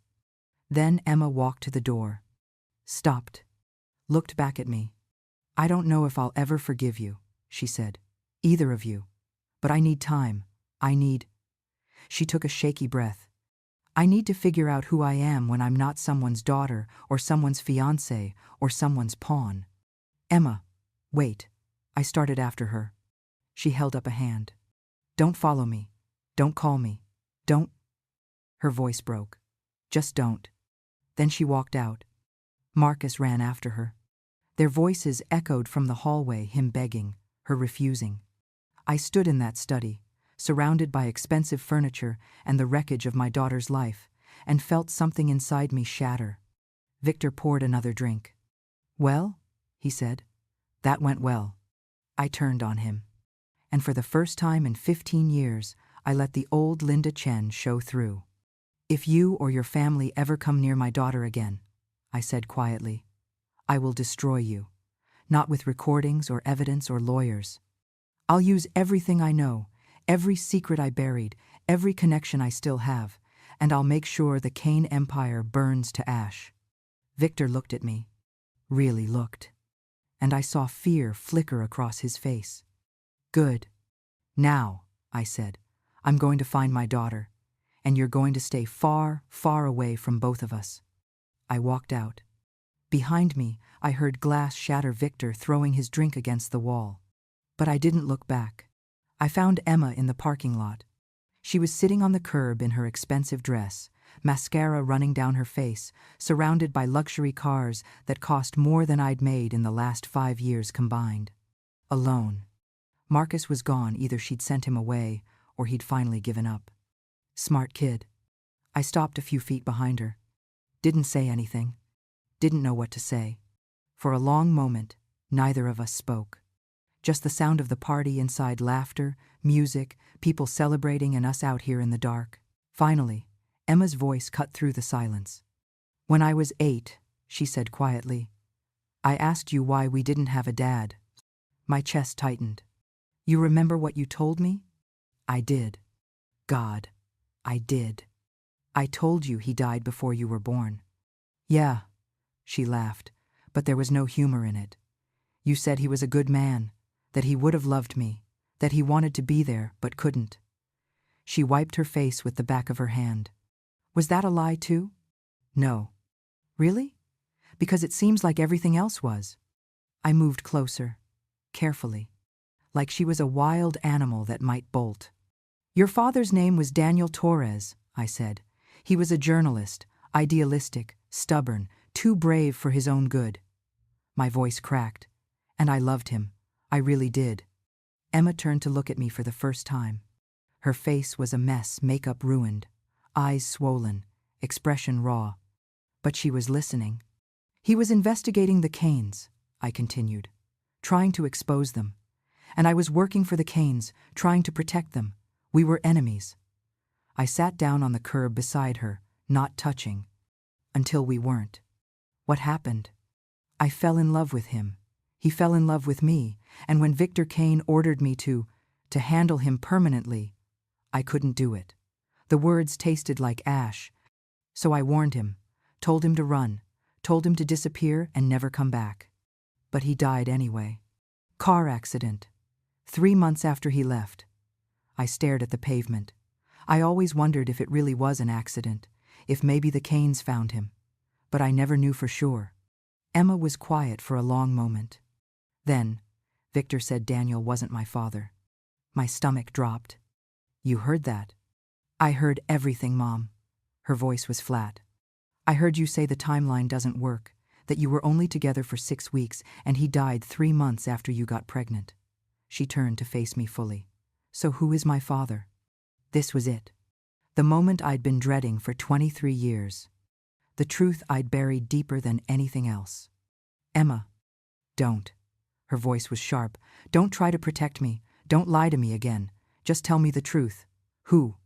Then Emma walked to the door, stopped, looked back at me. "I don't know if I'll ever forgive you," she said. "Either of you. But I need time. She took a shaky breath. "I need to figure out who I am when I'm not someone's daughter or someone's fiancé or someone's pawn." "Emma, wait." I started after her. She held up a hand. "Don't follow me. Don't call me. Don't." Her voice broke. "Just don't." Then she walked out. Marcus ran after her. Their voices echoed from the hallway, him begging, her refusing. I stood in that study, surrounded by expensive furniture and the wreckage of my daughter's life, and felt something inside me shatter. Victor poured another drink. "Well?" he said. "That went well." I turned on him. And for the first time in 15 years, I let the old Linda Chen show through. "If you or your family ever come near my daughter again," I said quietly, "I will destroy you. Not with recordings or evidence or lawyers. I'll use everything I know, every secret I buried, every connection I still have, and I'll make sure the Kane Empire burns to ash." Victor looked at me, really looked, and I saw fear flicker across his face. "Good. Now," I said, "I'm going to find my daughter, and you're going to stay far, far away from both of us." I walked out. Behind me, I heard glass shatter, Victor throwing his drink against the wall. But I didn't look back. I found Emma in the parking lot. She was sitting on the curb in her expensive dress, mascara running down her face, surrounded by luxury cars that cost more than I'd made in the last 5 years combined. Alone. Marcus was gone. Either she'd sent him away or he'd finally given up. Smart kid. I stopped a few feet behind her. Didn't say anything. Didn't know what to say. For a long moment, neither of us spoke. Just the sound of the party inside, laughter, music, people celebrating, and us out here in the dark. Finally, Emma's voice cut through the silence. "When I was 8, she said quietly, "I asked you why we didn't have a dad." My chest tightened. "You remember what you told me?" "I did. God, I did. I told you he died before you were born." "Yeah," she laughed, but there was no humor in it. "You said he was a good man, that he would have loved me, that he wanted to be there but couldn't." She wiped her face with the back of her hand. "Was that a lie too?" "No." "Really? Because it seems like everything else was." I moved closer, carefully, like she was a wild animal that might bolt. "Your father's name was Daniel Torres," I said. "He was a journalist, idealistic, stubborn, too brave for his own good." My voice cracked. "And I loved him. I really did." Emma turned to look at me for the first time. Her face was a mess, makeup ruined, eyes swollen, expression raw. But she was listening. "He was investigating the Kanes," I continued, "trying to expose them. And I was working for the Kanes, trying to protect them. We were enemies." I sat down on the curb beside her, not touching. "Until we weren't." "What happened?" "I fell in love with him. He fell in love with me, and when Victor Kane ordered me to handle him permanently, I couldn't do it. The words tasted like ash. So I warned him, told him to run, told him to disappear and never come back. But he died anyway. Car accident. 3 months after he left." I stared at the pavement. I always wondered if it really was an accident, if maybe the Kanes found him. But I never knew for sure. Emma was quiet for a long moment. Then, Victor said Daniel wasn't my father. My stomach dropped. "You heard that?" "I heard everything, Mom." Her voice was flat. "I heard you say the timeline doesn't work, that you were only together for 6 weeks and he died 3 months after you got pregnant." She turned to face me fully. "So who is my father?" This was it. The moment I'd been dreading for 23 years. The truth I'd buried deeper than anything else. "Emma, don't." Her voice was sharp. "Don't try to protect me. Don't lie to me again. Just tell me the truth. Who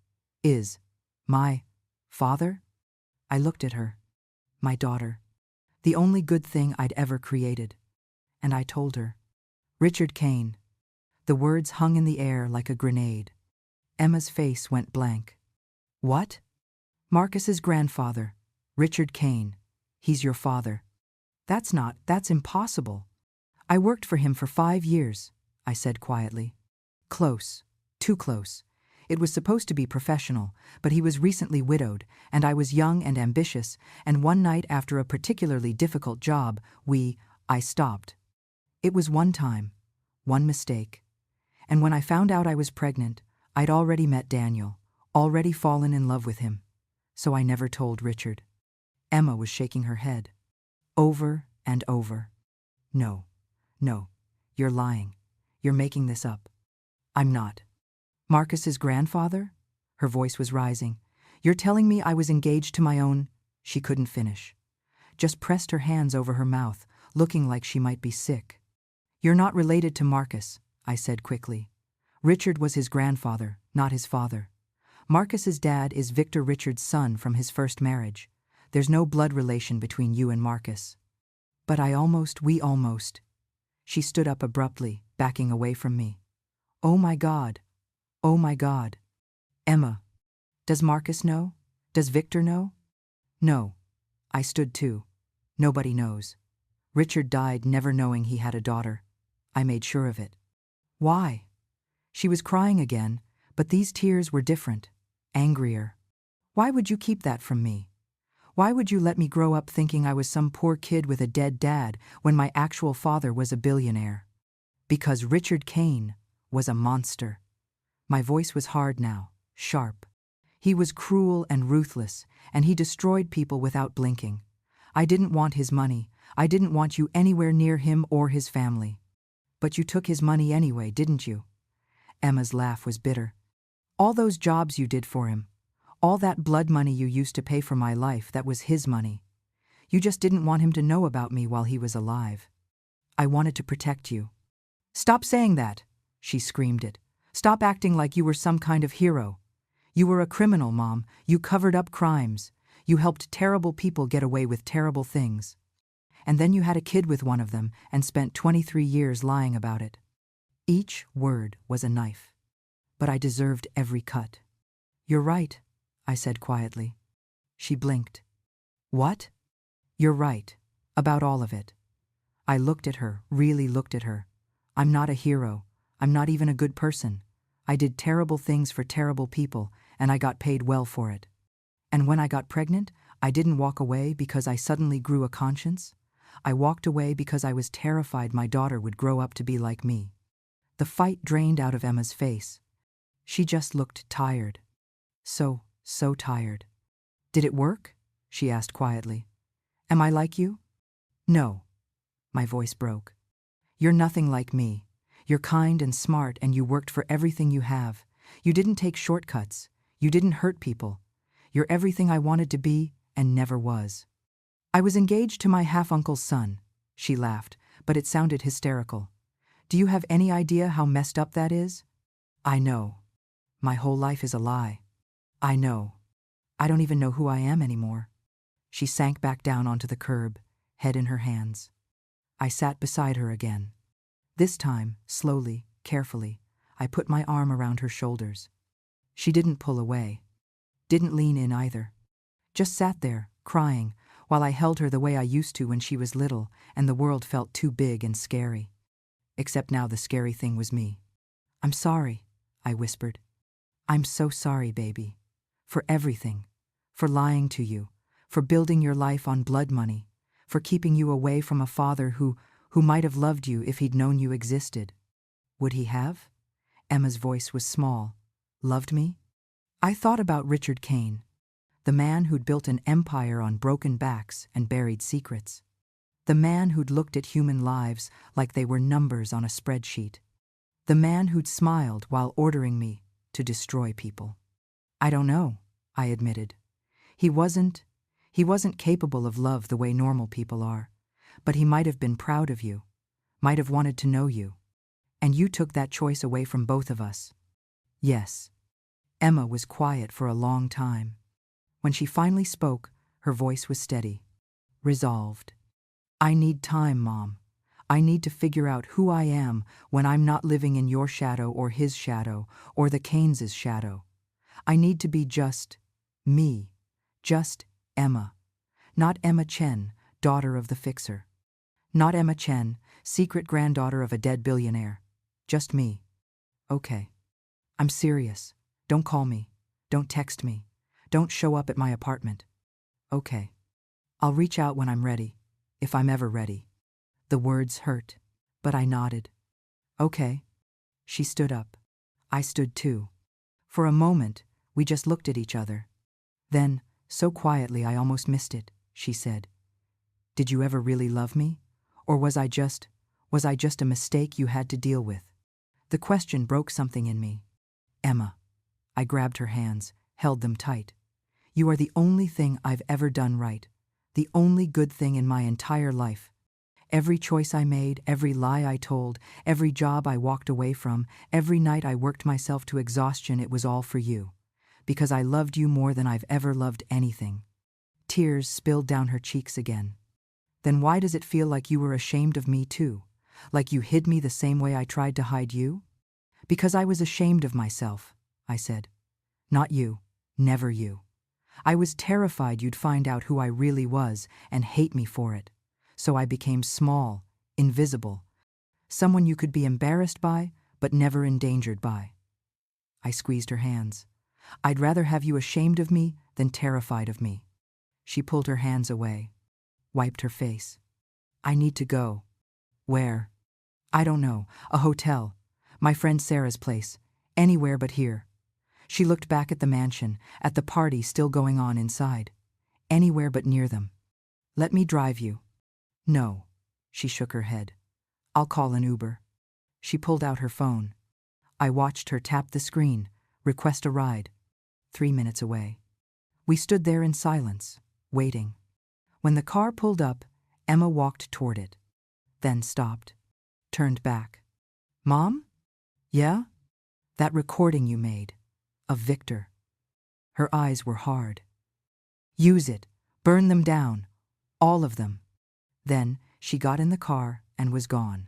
is my father?" I looked at her. My daughter. The only good thing I'd ever created. And I told her. "Richard Kane." The words hung in the air like a grenade. Emma's face went blank. "What?" "Marcus's grandfather. Richard Kane. He's your father." That's impossible." "I worked for him for 5 years," I said quietly. "Close. Too close. It was supposed to be professional, but he was recently widowed, and I was young and ambitious, and one night after a particularly difficult job, I stopped. It was one time, one mistake. And when I found out I was pregnant, I'd already met Daniel, already fallen in love with him. So I never told Richard." Emma was shaking her head. Over and over. No, you're lying. You're making this up." "I'm not." Marcus's grandfather? Her voice was rising. You're telling me I was engaged to my own… She couldn't finish. Just pressed her hands over her mouth, looking like she might be sick. You're not related to Marcus, I said quickly. Richard was his grandfather, not his father. Marcus's dad is Victor Richard's son from his first marriage. There's no blood relation between you and Marcus. But we almost… She stood up abruptly, backing away from me. Oh my God. Oh my God. Emma. Does Marcus know? Does Victor know? No. I stood too. Nobody knows. Richard died never knowing he had a daughter. I made sure of it. Why? She was crying again, but these tears were different, angrier. Why would you keep that from me? Why would you let me grow up thinking I was some poor kid with a dead dad when my actual father was a billionaire? Because Richard Kane was a monster. My voice was hard now, sharp. He was cruel and ruthless, and he destroyed people without blinking. I didn't want his money. I didn't want you anywhere near him or his family. But you took his money anyway, didn't you? Emma's laugh was bitter. All those jobs you did for him, all that blood money you used to pay for my life, that was his money. You just didn't want him to know about me while he was alive. I wanted to protect you. Stop saying that, she screamed it. Stop acting like you were some kind of hero. You were a criminal, Mom. You covered up crimes. You helped terrible people get away with terrible things. And then you had a kid with one of them and spent 23 years lying about it. Each word was a knife. But I deserved every cut. You're right, I said quietly. She blinked. What? You're right. About all of it. I looked at her, really looked at her. I'm not a hero. I'm not even a good person. I did terrible things for terrible people, and I got paid well for it. And when I got pregnant, I didn't walk away because I suddenly grew a conscience. I walked away because I was terrified my daughter would grow up to be like me. The fight drained out of Emma's face. She just looked tired. So tired. Did it work? She asked quietly. Am I like you? No. My voice broke. You're nothing like me. You're kind and smart, and you worked for everything you have. You didn't take shortcuts. You didn't hurt people. You're everything I wanted to be and never was. I was engaged to my half-uncle's son. She laughed, but it sounded hysterical. Do you have any idea how messed up that is? I know. My whole life is a lie. I know. I don't even know who I am anymore. She sank back down onto the curb, head in her hands. I sat beside her again. This time, slowly, carefully, I put my arm around her shoulders. She didn't pull away. Didn't lean in either. Just sat there, crying, while I held her the way I used to when she was little and the world felt too big and scary. Except now the scary thing was me. I'm sorry, I whispered. I'm so sorry, baby. For everything. For lying to you. For building your life on blood money. For keeping you away from a father who might have loved you if he'd known you existed. Would he have? Emma's voice was small. Loved me? I thought about Richard Kane, the man who'd built an empire on broken backs and buried secrets. The man who'd looked at human lives like they were numbers on a spreadsheet. The man who'd smiled while ordering me to destroy people. I don't know, I admitted. He wasn't capable of love the way normal people are, but he might have been proud of you, might have wanted to know you. And you took that choice away from both of us. Yes. Emma was quiet for a long time. When she finally spoke, her voice was steady, resolved. I need time, Mom. I need to figure out who I am when I'm not living in your shadow or his shadow or the Keynes' shadow. I need to be just me, just Emma. Not Emma Chen, daughter of the fixer. Not Emma Chen, secret granddaughter of a dead billionaire. Just me. Okay. I'm serious. Don't call me. Don't text me. Don't show up at my apartment. Okay. I'll reach out when I'm ready, if I'm ever ready. The words hurt, but I nodded. Okay. She stood up. I stood too. For a moment, we just looked at each other. Then, so quietly I almost missed it, she said. Did you ever really love me? Or was I just a mistake you had to deal with? The question broke something in me. Emma. I grabbed her hands, held them tight. You are the only thing I've ever done right. The only good thing in my entire life. Every choice I made, every lie I told, every job I walked away from, every night I worked myself to exhaustion, it was all for you. Because I loved you more than I've ever loved anything. Tears spilled down her cheeks again. Then why does it feel like you were ashamed of me too? Like you hid me the same way I tried to hide you? Because I was ashamed of myself, I said. Not you, never you. I was terrified you'd find out who I really was and hate me for it. So I became small, invisible. Someone you could be embarrassed by, but never endangered by. I squeezed her hands. I'd rather have you ashamed of me than terrified of me. She pulled her hands away, wiped her face. I need to go. Where? I don't know. A hotel. My friend Sarah's place. Anywhere but here. She looked back at the mansion, at the party still going on inside. Anywhere but near them. Let me drive you. No. She shook her head. I'll call an Uber. She pulled out her phone. I watched her tap the screen, request a ride. 3 minutes away. We stood there in silence, waiting. When the car pulled up, Emma walked toward it. Then stopped. Turned back. Mom? Yeah? That recording you made. Of Victor. Her eyes were hard. Use it. Burn them down. All of them. Then she got in the car and was gone.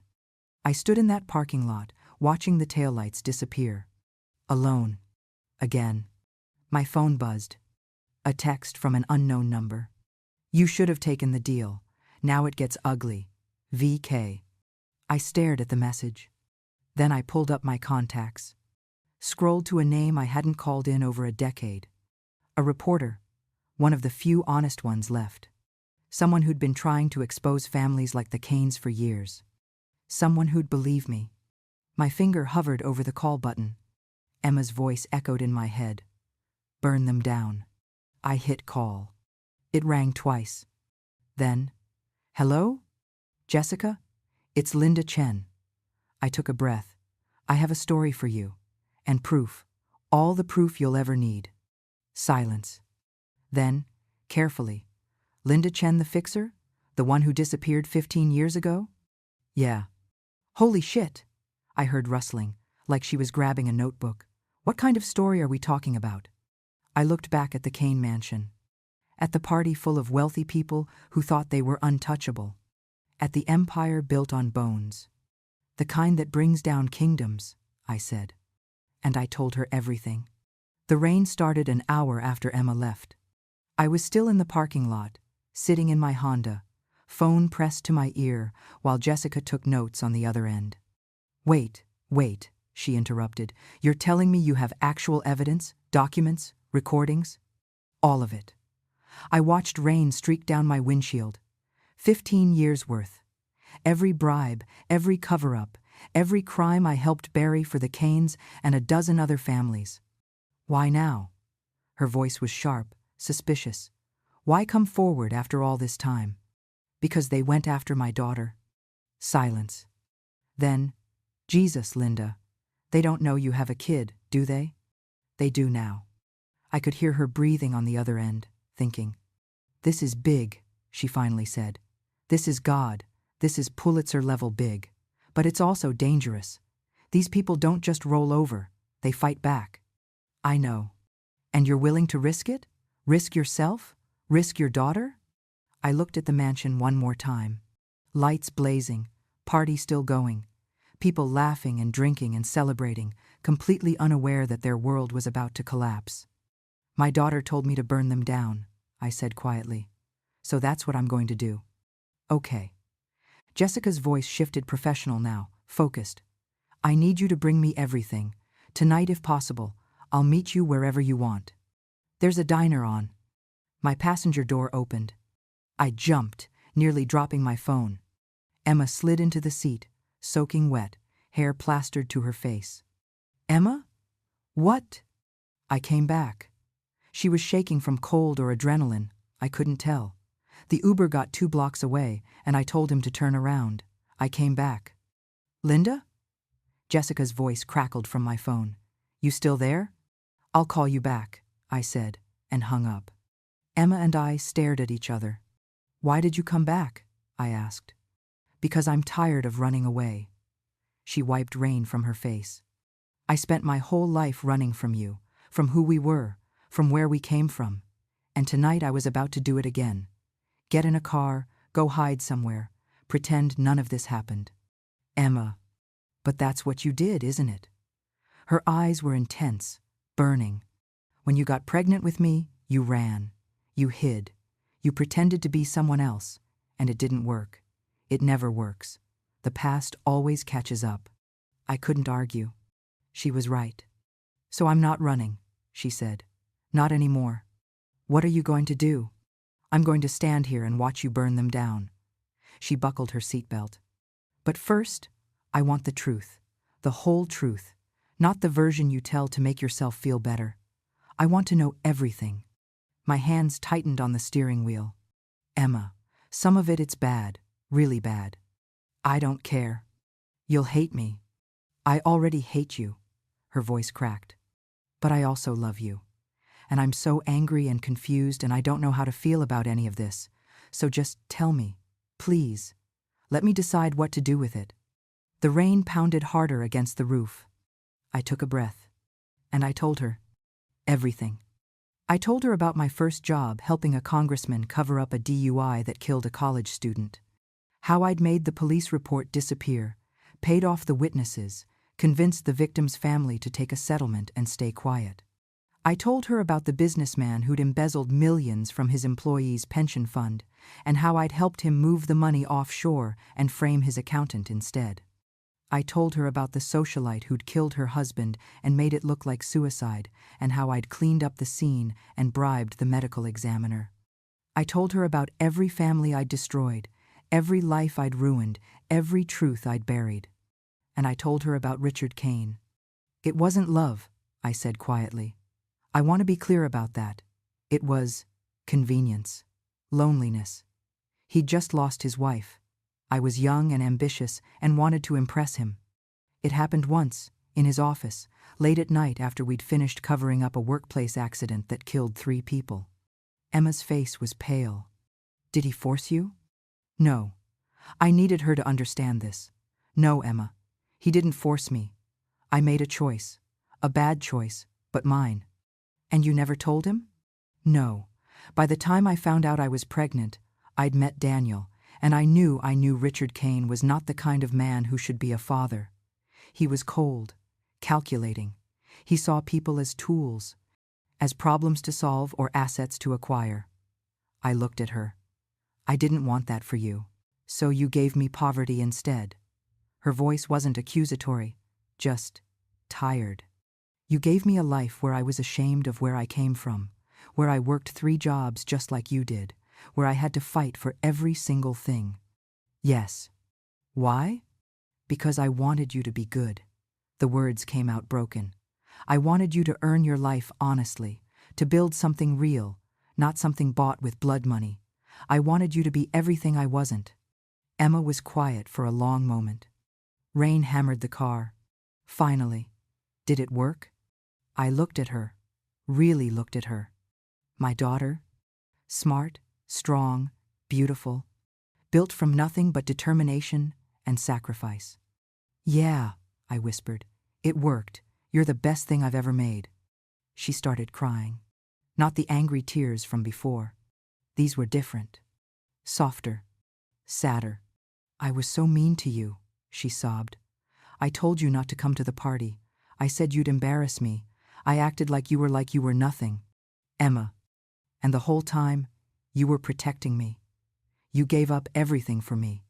I stood in that parking lot, watching the taillights disappear. Alone. Again. My phone buzzed. A text from an unknown number. You should have taken the deal. Now it gets ugly. VK. I stared at the message. Then I pulled up my contacts. Scrolled to a name I hadn't called in over a decade. A reporter. One of the few honest ones left. Someone who'd been trying to expose families like the Canes for years. Someone who'd believe me. My finger hovered over the call button. Emma's voice echoed in my head. Burn them down. I hit call. It rang twice. Then, hello? Jessica? It's Linda Chen. I took a breath. I have a story for you. And proof. All the proof you'll ever need. Silence. Then, carefully. Linda Chen the fixer? The one who disappeared 15 years ago? Yeah. Holy shit! I heard rustling, like she was grabbing a notebook. What kind of story are we talking about? I looked back at the Kane mansion. At the party full of wealthy people who thought they were untouchable. At the empire built on bones. The kind that brings down kingdoms, I said. And I told her everything. The rain started an hour after Emma left. I was still in the parking lot, sitting in my Honda, phone pressed to my ear while Jessica took notes on the other end. Wait, she interrupted. You're telling me you have actual evidence, documents, recordings? All of it. I watched rain streak down my windshield. 15 years worth. Every bribe, every cover-up, every crime I helped bury for the Canes and a dozen other families. Why now? Her voice was sharp, suspicious. Why come forward after all this time? Because they went after my daughter. Silence. Then, Jesus, Linda. They don't know you have a kid, do they? They do now. I could hear her breathing on the other end, thinking. This is big, she finally said. This is God. This is Pulitzer-level big. But it's also dangerous. These people don't just roll over. They fight back. I know. And you're willing to risk it? Risk yourself? Risk your daughter? I looked at the mansion one more time. Lights blazing, party still going. People laughing and drinking and celebrating, completely unaware that their world was about to collapse. My daughter told me to burn them down, I said quietly. So that's what I'm going to do. Okay. Jessica's voice shifted professional now, focused. I need you to bring me everything. Tonight if possible. I'll meet you wherever you want. There's a diner on. My passenger door opened. I jumped, nearly dropping my phone. Emma slid into the seat, soaking wet, hair plastered to her face. Emma? What? I came back. She was shaking from cold or adrenaline. I couldn't tell. The Uber got 2 blocks away, and I told him to turn around. I came back. Linda? Jessica's voice crackled from my phone. You still there? I'll call you back, I said, and hung up. Emma and I stared at each other. Why did you come back? I asked. Because I'm tired of running away. She wiped rain from her face. I spent my whole life running from you, from who we were, from where we came from. And tonight I was about to do it again. Get in a car, go hide somewhere, pretend none of this happened. Emma. But that's what you did, isn't it? Her eyes were intense, burning. When you got pregnant with me, you ran. You hid. You pretended to be someone else, and it didn't work. It never works. The past always catches up. I couldn't argue. She was right. So I'm not running, she said. Not anymore. What are you going to do? I'm going to stand here and watch you burn them down. She buckled her seatbelt. But first, I want the truth. The whole truth. Not the version you tell to make yourself feel better. I want to know everything. My hands tightened on the steering wheel. Emma, some of it's bad, really bad. I don't care. You'll hate me. I already hate you. Her voice cracked. But I also love you. And I'm so angry and confused and I don't know how to feel about any of this. So just tell me, please. Let me decide what to do with it. The rain pounded harder against the roof. I took a breath. And I told her. Everything. I told her about my first job helping a congressman cover up a DUI that killed a college student. How I'd made the police report disappear, paid off the witnesses, convinced the victim's family to take a settlement and stay quiet. I told her about the businessman who'd embezzled millions from his employees' pension fund and how I'd helped him move the money offshore and frame his accountant instead. I told her about the socialite who'd killed her husband and made it look like suicide and how I'd cleaned up the scene and bribed the medical examiner. I told her about every family I'd destroyed, every life I'd ruined, every truth I'd buried. And I told her about Richard Kane. It wasn't love, I said quietly. I want to be clear about that. It was convenience, loneliness. He'd just lost his wife. I was young and ambitious and wanted to impress him. It happened once, in his office, late at night after we'd finished covering up a workplace accident that killed 3 people. Emma's face was pale. Did he force you? No. I needed her to understand this. No, Emma. He didn't force me. I made a choice. A bad choice, but mine. And you never told him? No. By the time I found out I was pregnant, I'd met Daniel, and I knew Richard Kane was not the kind of man who should be a father. He was cold, calculating. He saw people as tools, as problems to solve or assets to acquire. I looked at her. I didn't want that for you. So you gave me poverty instead. Her voice wasn't accusatory, just tired. You gave me a life where I was ashamed of where I came from, where I worked 3 jobs just like you did, where I had to fight for every single thing. Yes. Why? Because I wanted you to be good. The words came out broken. I wanted you to earn your life honestly, to build something real, not something bought with blood money. I wanted you to be everything I wasn't. Emma was quiet for a long moment. Rain hammered the car. Finally. Did it work? I looked at her, really looked at her. My daughter? Smart, strong, beautiful, built from nothing but determination and sacrifice. Yeah, I whispered. It worked. You're the best thing I've ever made. She started crying. Not the angry tears from before. These were different. Softer. Sadder. I was so mean to you, she sobbed. I told you not to come to the party. I said you'd embarrass me. I acted like you were nothing. Emma. And the whole time, you were protecting me. You gave up everything for me.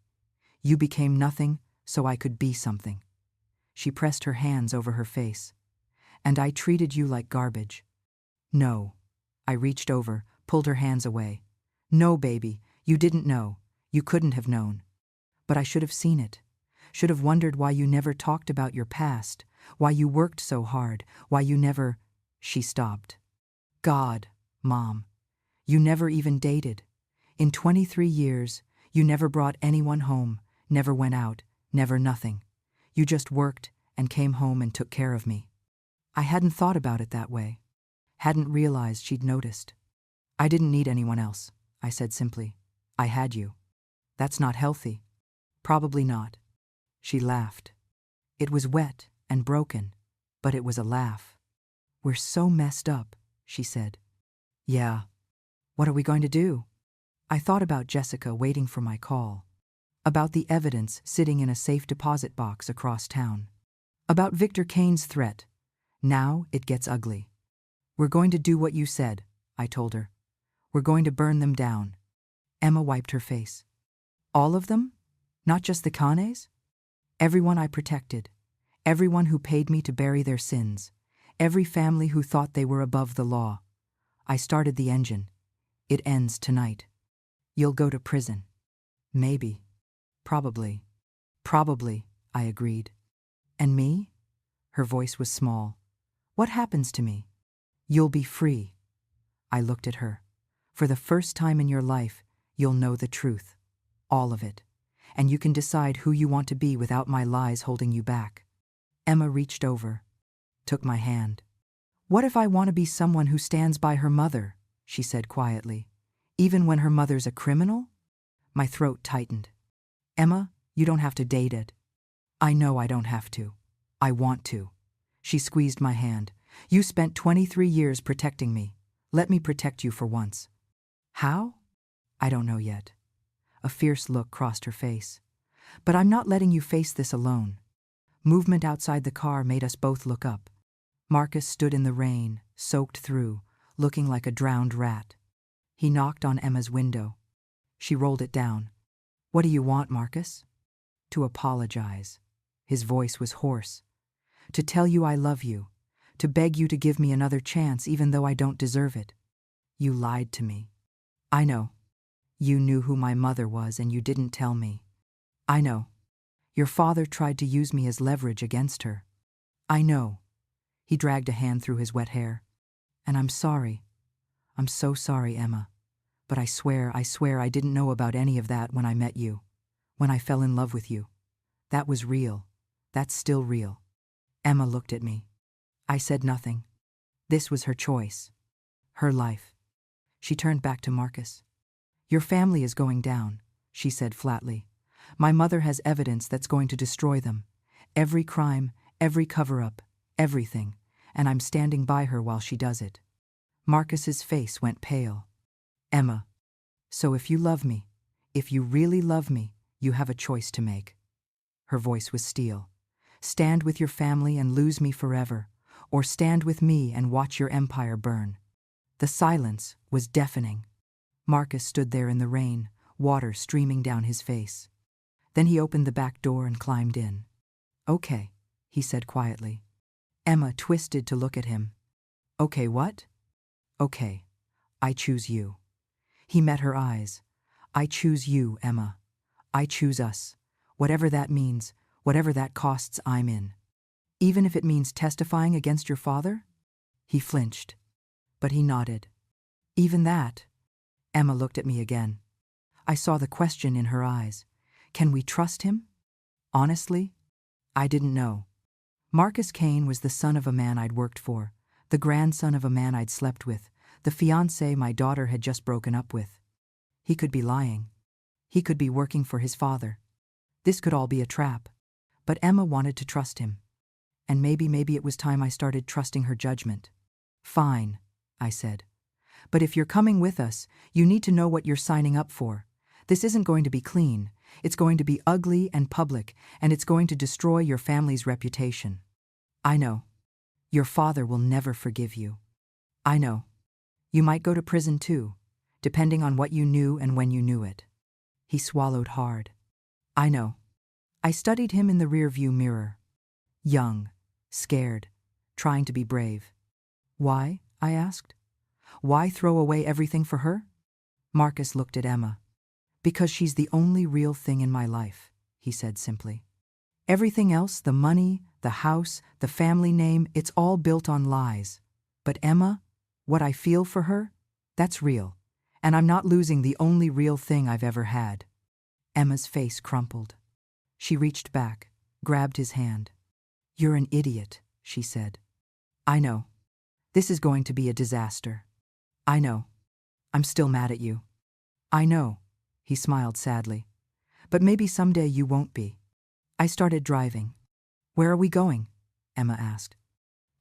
You became nothing so I could be something. She pressed her hands over her face. And I treated you like garbage. No. I reached over, pulled her hands away. No, baby, you didn't know. You couldn't have known. But I should have seen it. Should have wondered why you never talked about your past, why you worked so hard, why you never... She stopped. God, Mom. You never even dated. In 23 years, you never brought anyone home, never went out, never nothing. You just worked and came home and took care of me. I hadn't thought about it that way. Hadn't realized she'd noticed. I didn't need anyone else, I said simply. I had you. That's not healthy. Probably not. She laughed. It was wet and broken, but it was a laugh. We're so messed up, she said. Yeah. What are we going to do? I thought about Jessica waiting for my call. About the evidence sitting in a safe deposit box across town. About Victor Kane's threat. Now it gets ugly. We're going to do what you said, I told her. We're going to burn them down. Emma wiped her face. All of them? Not just the Kanes? Everyone I protected. Everyone who paid me to bury their sins. Every family who thought they were above the law. I started the engine. It ends tonight. You'll go to prison. Maybe. Probably. Probably, I agreed. And me? Her voice was small. What happens to me? You'll be free. I looked at her. For the first time in your life, you'll know the truth. All of it. And you can decide who you want to be without my lies holding you back. Emma reached over, took my hand. What if I want to be someone who stands by her mother? She said quietly. Even when her mother's a criminal? My throat tightened. Emma, you don't have to date it. I know I don't have to. I want to. She squeezed my hand. You spent 23 years protecting me. Let me protect you for once. How? I don't know yet. A fierce look crossed her face. But I'm not letting you face this alone. Movement outside the car made us both look up. Marcus stood in the rain, soaked through, looking like a drowned rat. He knocked on Emma's window. She rolled it down. What do you want, Marcus? To apologize. His voice was hoarse. To tell you I love you. To beg you to give me another chance even though I don't deserve it. You lied to me. I know. You knew who my mother was and you didn't tell me. I know. Your father tried to use me as leverage against her. I know. He dragged a hand through his wet hair. And I'm sorry. I'm so sorry, Emma. But I swear I didn't know about any of that when I met you. When I fell in love with you. That was real. That's still real. Emma looked at me. I said nothing. This was her choice. Her life. She turned back to Marcus. Your family is going down, she said flatly. My mother has evidence that's going to destroy them. Every crime, every cover-up, everything. And I'm standing by her while she does it. Marcus's face went pale. Emma, so if you love me, if you really love me, you have a choice to make. Her voice was steel. Stand with your family and lose me forever, or stand with me and watch your empire burn. The silence was deafening. Marcus stood there in the rain, water streaming down his face. Then he opened the back door and climbed in. Okay, he said quietly. Emma twisted to look at him. Okay, what? Okay, I choose you. He met her eyes. I choose you, Emma. I choose us. Whatever that means, whatever that costs, I'm in. Even if it means testifying against your father? He flinched. But he nodded. Even that? Emma looked at me again. I saw the question in her eyes. Can we trust him? Honestly, I didn't know. Marcus Kane was the son of a man I'd worked for, the grandson of a man I'd slept with, the fiancé my daughter had just broken up with. He could be lying. He could be working for his father. This could all be a trap. But Emma wanted to trust him. And maybe it was time I started trusting her judgment. Fine, I said. But if you're coming with us, you need to know what you're signing up for. This isn't going to be clean. It's going to be ugly and public, and it's going to destroy your family's reputation. I know. Your father will never forgive you. I know. You might go to prison too, depending on what you knew and when you knew it. He swallowed hard. I know. I studied him in the rearview mirror. Young, scared, trying to be brave. Why? I asked. Why throw away everything for her? Marcus looked at Emma. Because she's the only real thing in my life, he said simply. Everything else, the money, the house, the family name, it's all built on lies. But Emma, what I feel for her, that's real. And I'm not losing the only real thing I've ever had. Emma's face crumpled. She reached back, grabbed his hand. You're an idiot, she said. I know. This is going to be a disaster. I know. I'm still mad at you. I know. He smiled sadly. But maybe someday you won't be. I started driving. Where are we going? Emma asked.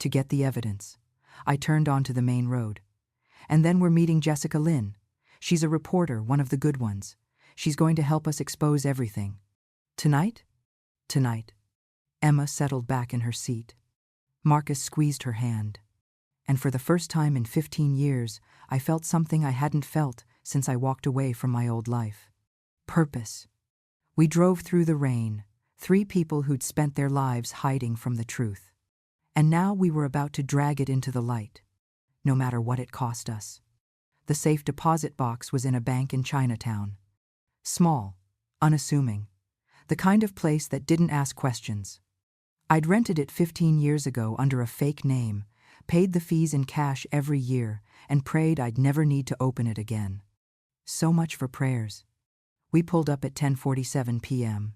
To get the evidence. I turned onto the main road. And then we're meeting Jessica Lynn. She's a reporter, one of the good ones. She's going to help us expose everything. Tonight? Tonight. Emma settled back in her seat. Marcus squeezed her hand. And for the first time in 15 years, I felt something I hadn't felt since I walked away from my old life. Purpose. We drove through the rain, 3 people who'd spent their lives hiding from the truth. And now we were about to drag it into the light, no matter what it cost us. The safe deposit box was in a bank in Chinatown. Small, unassuming, the kind of place that didn't ask questions. I'd rented it 15 years ago under a fake name, paid the fees in cash every year, and prayed I'd never need to open it again. So much for prayers. We pulled up at 10:47 p.m.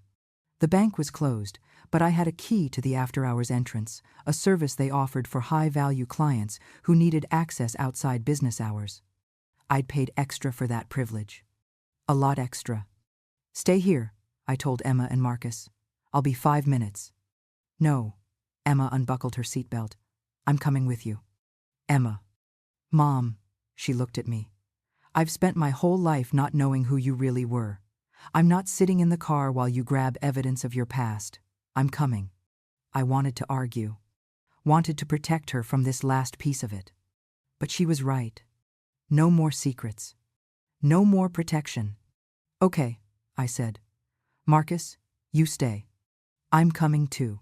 The bank was closed, but I had a key to the after-hours entrance, a service they offered for high-value clients who needed access outside business hours. I'd paid extra for that privilege. A lot extra. Stay here, I told Emma and Marcus. I'll be 5 minutes. No. Emma unbuckled her seatbelt. I'm coming with you. Emma. Mom, she looked at me. I've spent my whole life not knowing who you really were. I'm not sitting in the car while you grab evidence of your past. I'm coming. I wanted to argue. Wanted to protect her from this last piece of it. But she was right. No more secrets. No more protection. Okay, I said. Marcus, you stay. I'm coming too.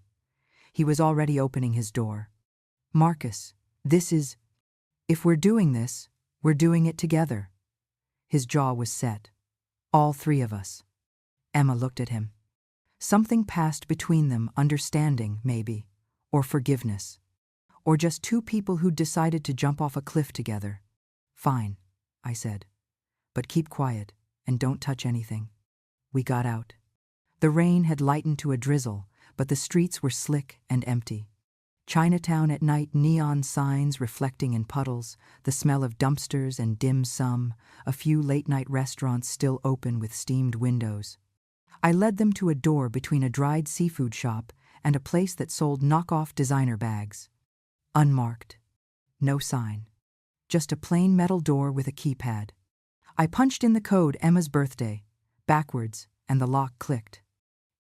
He was already opening his door. Marcus, this is... If we're doing this, we're doing it together. His jaw was set. All 3 of us. Emma looked at him. Something passed between them, understanding, maybe, or forgiveness. Or just 2 people who'd decided to jump off a cliff together. Fine, I said. But keep quiet, and don't touch anything. We got out. The rain had lightened to a drizzle, but the streets were slick and empty. Chinatown at night, neon signs reflecting in puddles, the smell of dumpsters and dim sum, a few late-night restaurants still open with steamed windows. I led them to a door between a dried seafood shop and a place that sold knockoff designer bags. Unmarked. No sign. Just a plain metal door with a keypad. I punched in the code Emma's birthday, backwards, and the lock clicked.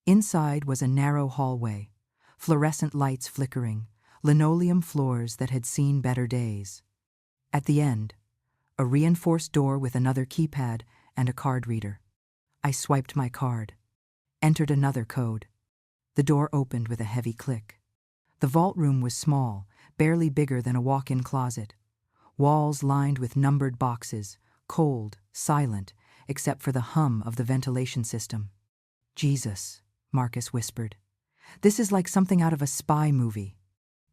Inside was a narrow hallway, fluorescent lights flickering, linoleum floors that had seen better days. At the end, a reinforced door with another keypad and a card reader. I swiped my card, entered another code. The door opened with a heavy click. The vault room was small, barely bigger than a walk-in closet. Walls lined with numbered boxes, cold, silent, except for the hum of the ventilation system. Jesus, Marcus whispered. This is like something out of a spy movie.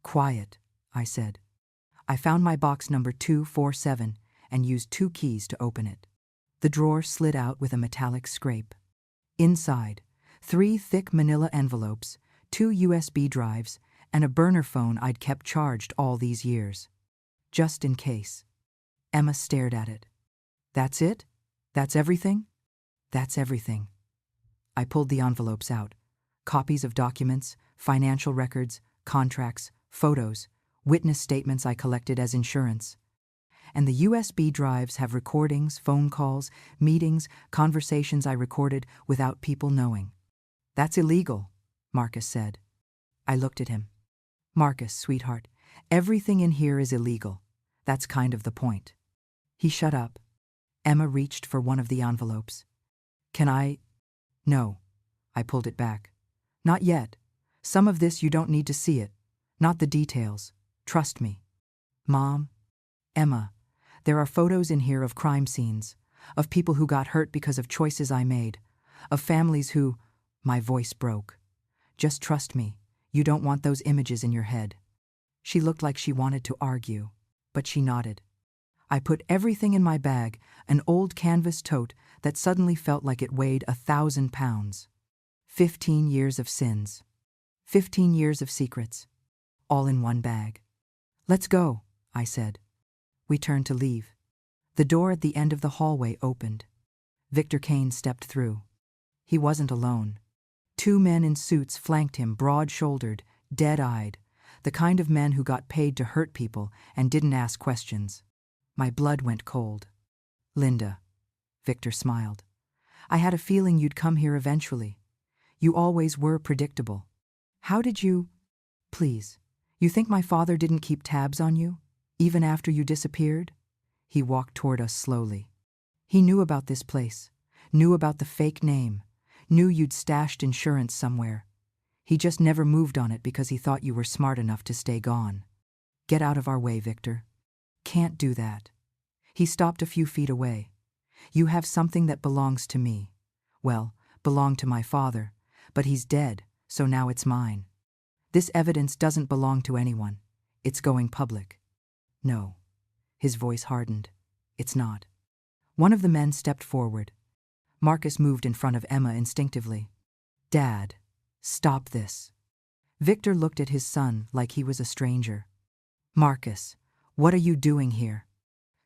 Quiet, I said. I found my box number 247 and used 2 keys to open it. The drawer slid out with a metallic scrape. Inside, 3 thick manila envelopes, 2 USB drives, and a burner phone I'd kept charged all these years. Just in case. Emma stared at it. That's it? That's everything? That's everything. I pulled the envelopes out. Copies of documents, financial records, contracts, photos, witness statements I collected as insurance. And the USB drives have recordings, phone calls, meetings, conversations I recorded without people knowing. That's illegal, Marcus said. I looked at him. Marcus, sweetheart, everything in here is illegal. That's kind of the point. He shut up. Emma reached for one of the envelopes. Can I? No. I pulled it back. Not yet. Some of this you don't need to see it. Not the details. Trust me. Mom? Emma, there are photos in here of crime scenes, of people who got hurt because of choices I made, of families who... My voice broke. Just trust me. You don't want those images in your head. She looked like she wanted to argue, but she nodded. I put everything in my bag, an old canvas tote that suddenly felt like it weighed 1,000 pounds. 15 years of sins. 15 years of secrets. All in one bag. Let's go, I said. We turned to leave. The door at the end of the hallway opened. Victor Kane stepped through. He wasn't alone. 2 men in suits flanked him, broad-shouldered, dead-eyed, the kind of men who got paid to hurt people and didn't ask questions. My blood went cold. Linda. Victor smiled. I had a feeling you'd come here eventually. You always were predictable. How did you… Please, you think my father didn't keep tabs on you, even after you disappeared? He walked toward us slowly. He knew about this place, knew about the fake name, knew you'd stashed insurance somewhere. He just never moved on it because he thought you were smart enough to stay gone. Get out of our way, Victor. Can't do that. He stopped a few feet away. You have something that belongs to me. Well, belonged to my father, but he's dead, so now it's mine. This evidence doesn't belong to anyone. It's going public. No. His voice hardened. It's not. One of the men stepped forward. Marcus moved in front of Emma instinctively. Dad, stop this. Victor looked at his son like he was a stranger. Marcus, what are you doing here?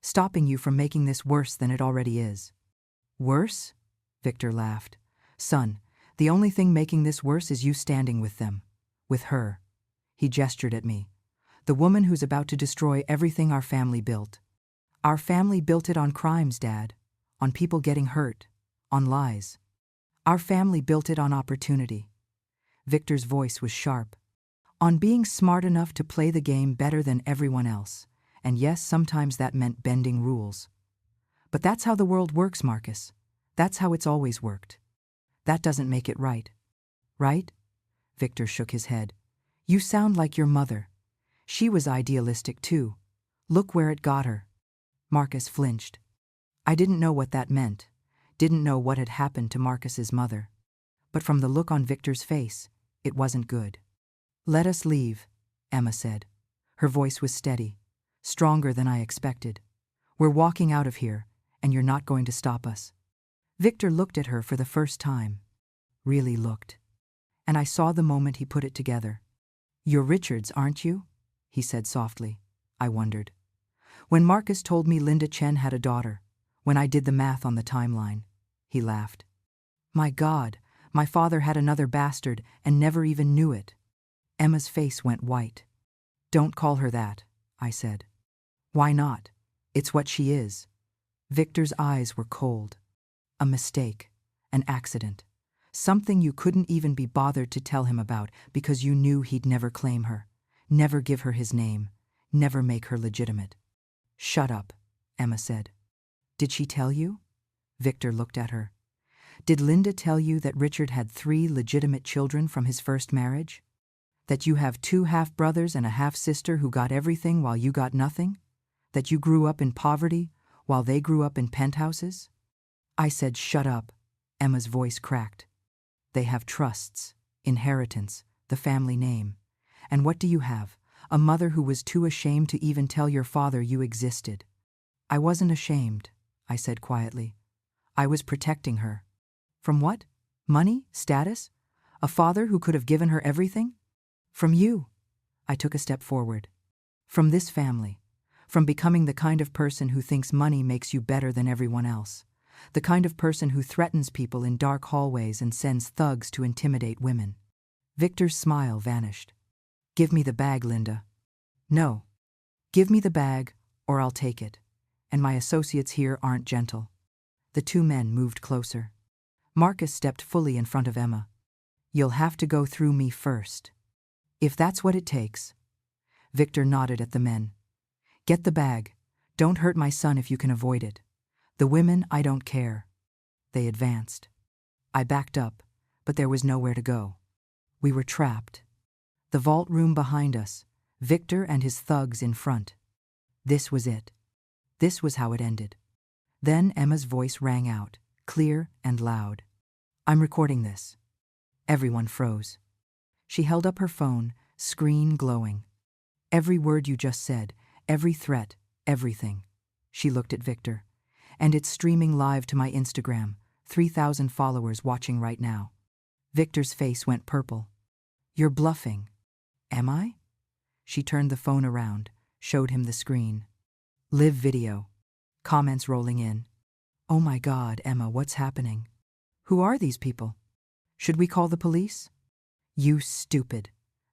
Stopping you from making this worse than it already is. Worse? Victor laughed. Son, the only thing making this worse is you standing with them. With her. He gestured at me. The woman who's about to destroy everything our family built. Our family built it on crimes, Dad. On people getting hurt. On lies. Our family built it on opportunity. Victor's voice was sharp. On being smart enough to play the game better than everyone else. And yes, sometimes that meant bending rules. But that's how the world works, Marcus. That's how it's always worked. That doesn't make it right. Right? Victor shook his head. You sound like your mother. She was idealistic too. Look where it got her. Marcus flinched. I didn't know what that meant. Didn't know what had happened to Marcus's mother. But from the look on Victor's face, it wasn't good. Let us leave, Emma said. Her voice was steady, stronger than I expected. We're walking out of here, and you're not going to stop us. Victor looked at her for the first time. Really looked. And I saw the moment he put it together. You're Richards, aren't you? He said softly. I wondered. When Marcus told me Linda Chen had a daughter, when I did the math on the timeline, he laughed. My God, my father had another bastard and never even knew it. Emma's face went white. Don't call her that, I said. Why not? It's what she is. Victor's eyes were cold. A mistake. An accident. Something you couldn't even be bothered to tell him about because you knew he'd never claim her, never give her his name, never make her legitimate. Shut up, Emma said. Did she tell you? Victor looked at her. Did Linda tell you that Richard had 3 legitimate children from his first marriage? That you have 2 half-brothers and a half-sister who got everything while you got nothing? That you grew up in poverty while they grew up in penthouses? I said, shut up. Emma's voice cracked. They have trusts, inheritance, the family name. And what do you have? A mother who was too ashamed to even tell your father you existed. I wasn't ashamed, I said quietly. I was protecting her. From what? Money? Status? A father who could have given her everything? From you. I took a step forward. From this family. From becoming the kind of person who thinks money makes you better than everyone else. The kind of person who threatens people in dark hallways and sends thugs to intimidate women. Victor's smile vanished. Give me the bag, Linda. No. Give me the bag, or I'll take it. And my associates here aren't gentle. The 2 men moved closer. Marcus stepped fully in front of Emma. You'll have to go through me first. If that's what it takes. Victor nodded at the men. Get the bag. Don't hurt my son if you can avoid it. The women, I don't care. They advanced. I backed up, but there was nowhere to go. We were trapped. The vault room behind us, Victor and his thugs in front. This was it. This was how it ended. Then Emma's voice rang out, clear and loud. I'm recording this. Everyone froze. She held up her phone, screen glowing. Every word you just said, every threat, everything. She looked at Victor. And it's streaming live to my Instagram, 3,000 followers watching right now. Victor's face went purple. You're bluffing. Am I? She turned the phone around, showed him the screen. Live video. Comments rolling in. Oh my God, Emma, what's happening? Who are these people? Should we call the police? You stupid.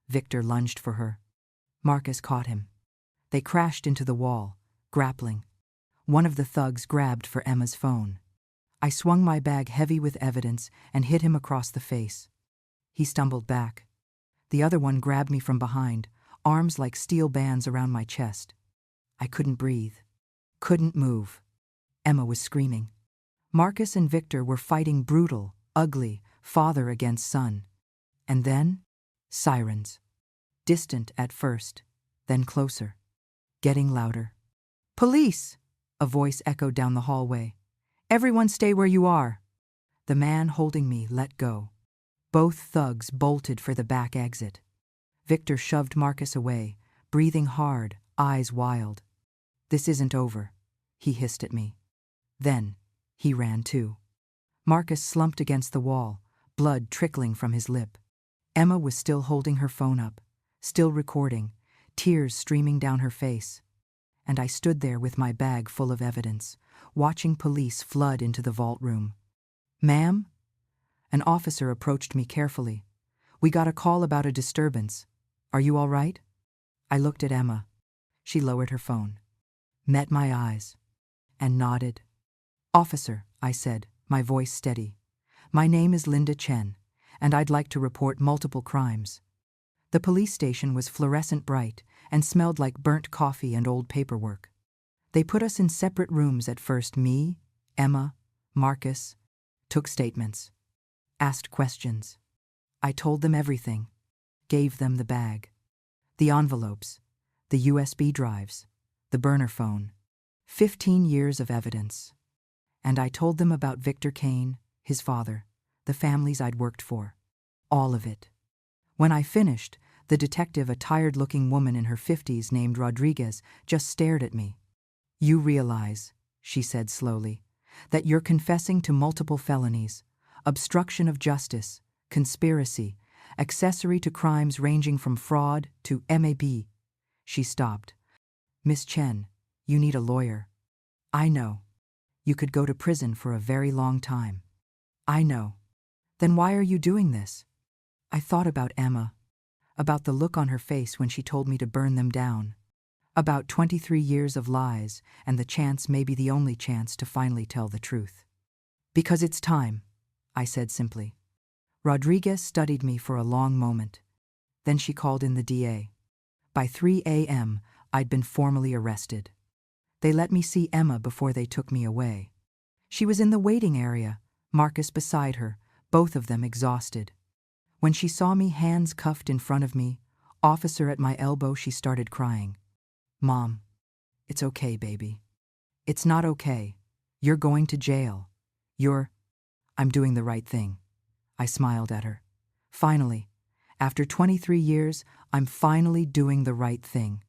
Victor lunged for her. Marcus caught him. They crashed into the wall, grappling. One of the thugs grabbed for Emma's phone. I swung my bag heavy with evidence and hit him across the face. He stumbled back. The other one grabbed me from behind, arms like steel bands around my chest. I couldn't breathe. Couldn't move. Emma was screaming. Marcus and Victor were fighting brutal, ugly, father against son. And then, sirens. Distant at first, then closer. Getting louder. Police! A voice echoed down the hallway. Everyone stay where you are. The man holding me let go. Both thugs bolted for the back exit. Victor shoved Marcus away, breathing hard, eyes wild. This isn't over, he hissed at me. Then, he ran too. Marcus slumped against the wall, blood trickling from his lip. Emma was still holding her phone up, still recording, tears streaming down her face. And I stood there with my bag full of evidence, watching police flood into the vault room. Ma'am? An officer approached me carefully. We got a call about a disturbance. Are you all right? I looked at Emma. She lowered her phone, met my eyes, and nodded. Officer, I said, my voice steady. My name is Linda Chen, and I'd like to report multiple crimes. The police station was fluorescent bright and smelled like burnt coffee and old paperwork. They put us in separate rooms at first, me, Emma, Marcus, took statements, asked questions. I told them everything, gave them the bag, the envelopes, the USB drives, the burner phone, 15 years of evidence. And I told them about Victor Kane, his father, the families I'd worked for, all of it. When I finished, the detective, a tired-looking woman in her 50s named Rodriguez, just stared at me. You realize, she said slowly, that you're confessing to multiple felonies, obstruction of justice, conspiracy, accessory to crimes ranging from fraud to MAB. She stopped. Miss Chen, you need a lawyer. I know. You could go to prison for a very long time. I know. Then why are you doing this? I thought about Emma, about the look on her face when she told me to burn them down, about 23 years of lies and the chance, maybe the only chance, to finally tell the truth. Because it's time, I said simply. Rodriguez studied me for a long moment. Then she called in the DA. By 3 a.m., I'd been formally arrested. They let me see Emma before they took me away. She was in the waiting area, Marcus beside her, both of them exhausted. When she saw me, hands cuffed in front of me, officer at my elbow, she started crying. Mom, it's okay, baby. It's not okay. You're going to jail. I'm doing the right thing. I smiled at her. Finally, after 23 years, I'm finally doing the right thing.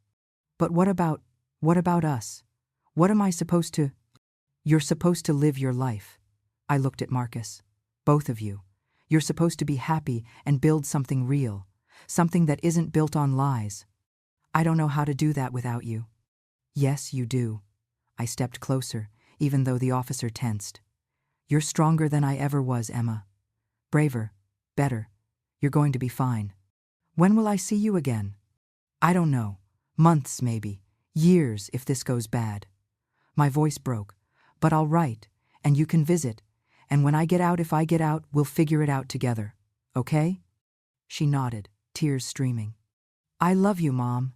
But what about us? What am I supposed to? You're supposed to live your life. I looked at Marcus. Both of you. You're supposed to be happy and build something real, something that isn't built on lies. I don't know how to do that without you. Yes, you do. I stepped closer, even though the officer tensed. You're stronger than I ever was, Emma. Braver, better. You're going to be fine. When will I see you again? I don't know. Months, maybe. Years, if this goes bad. My voice broke. But I'll write, and you can visit. And when I get out, if I get out, we'll figure it out together. Okay? She nodded, tears streaming. I love you, Mom.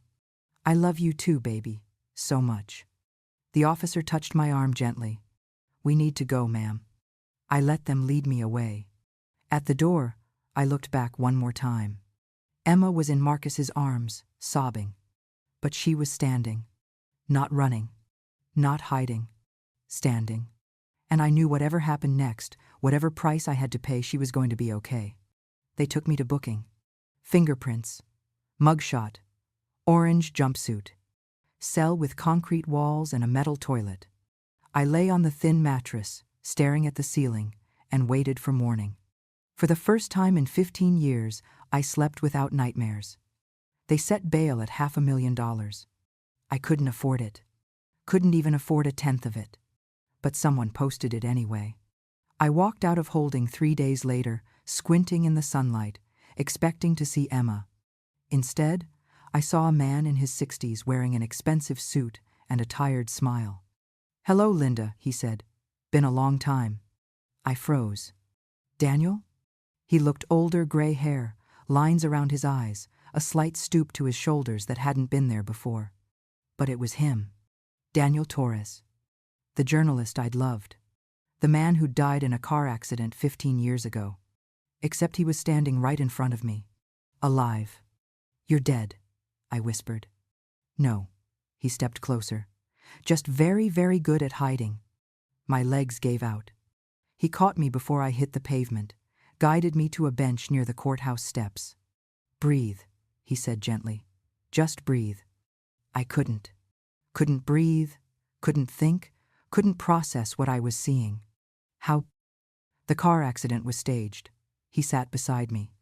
I love you too, baby. So much. The officer touched my arm gently. We need to go, ma'am. I let them lead me away. At the door, I looked back one more time. Emma was in Marcus's arms, sobbing. But she was standing. Not running. Not hiding. Standing. And I knew whatever happened next, whatever price I had to pay, she was going to be okay. They took me to booking. Fingerprints. Mugshot. Orange jumpsuit. Cell with concrete walls and a metal toilet. I lay on the thin mattress, staring at the ceiling, and waited for morning. For the first time in 15 years, I slept without nightmares. They set bail at $500,000. I couldn't afford it. Couldn't even afford a tenth of it. But someone posted it anyway. I walked out of holding 3 days later, squinting in the sunlight, expecting to see Emma. Instead, I saw a man in his 60s wearing an expensive suit and a tired smile. "Hello, Linda," he said. "Been a long time." I froze. "Daniel?" He looked older, gray hair, lines around his eyes, a slight stoop to his shoulders that hadn't been there before. But it was him. Daniel Torres. The journalist I'd loved. The man who died in a car accident 15 years ago. Except he was standing right in front of me. Alive. "You're dead," I whispered. "No." He stepped closer. "Just very, very good at hiding." My legs gave out. He caught me before I hit the pavement, guided me to a bench near the courthouse steps. "Breathe," he said gently. "Just breathe." I couldn't. Couldn't breathe, couldn't think, couldn't process what I was seeing. How? The car accident was staged. He sat beside me.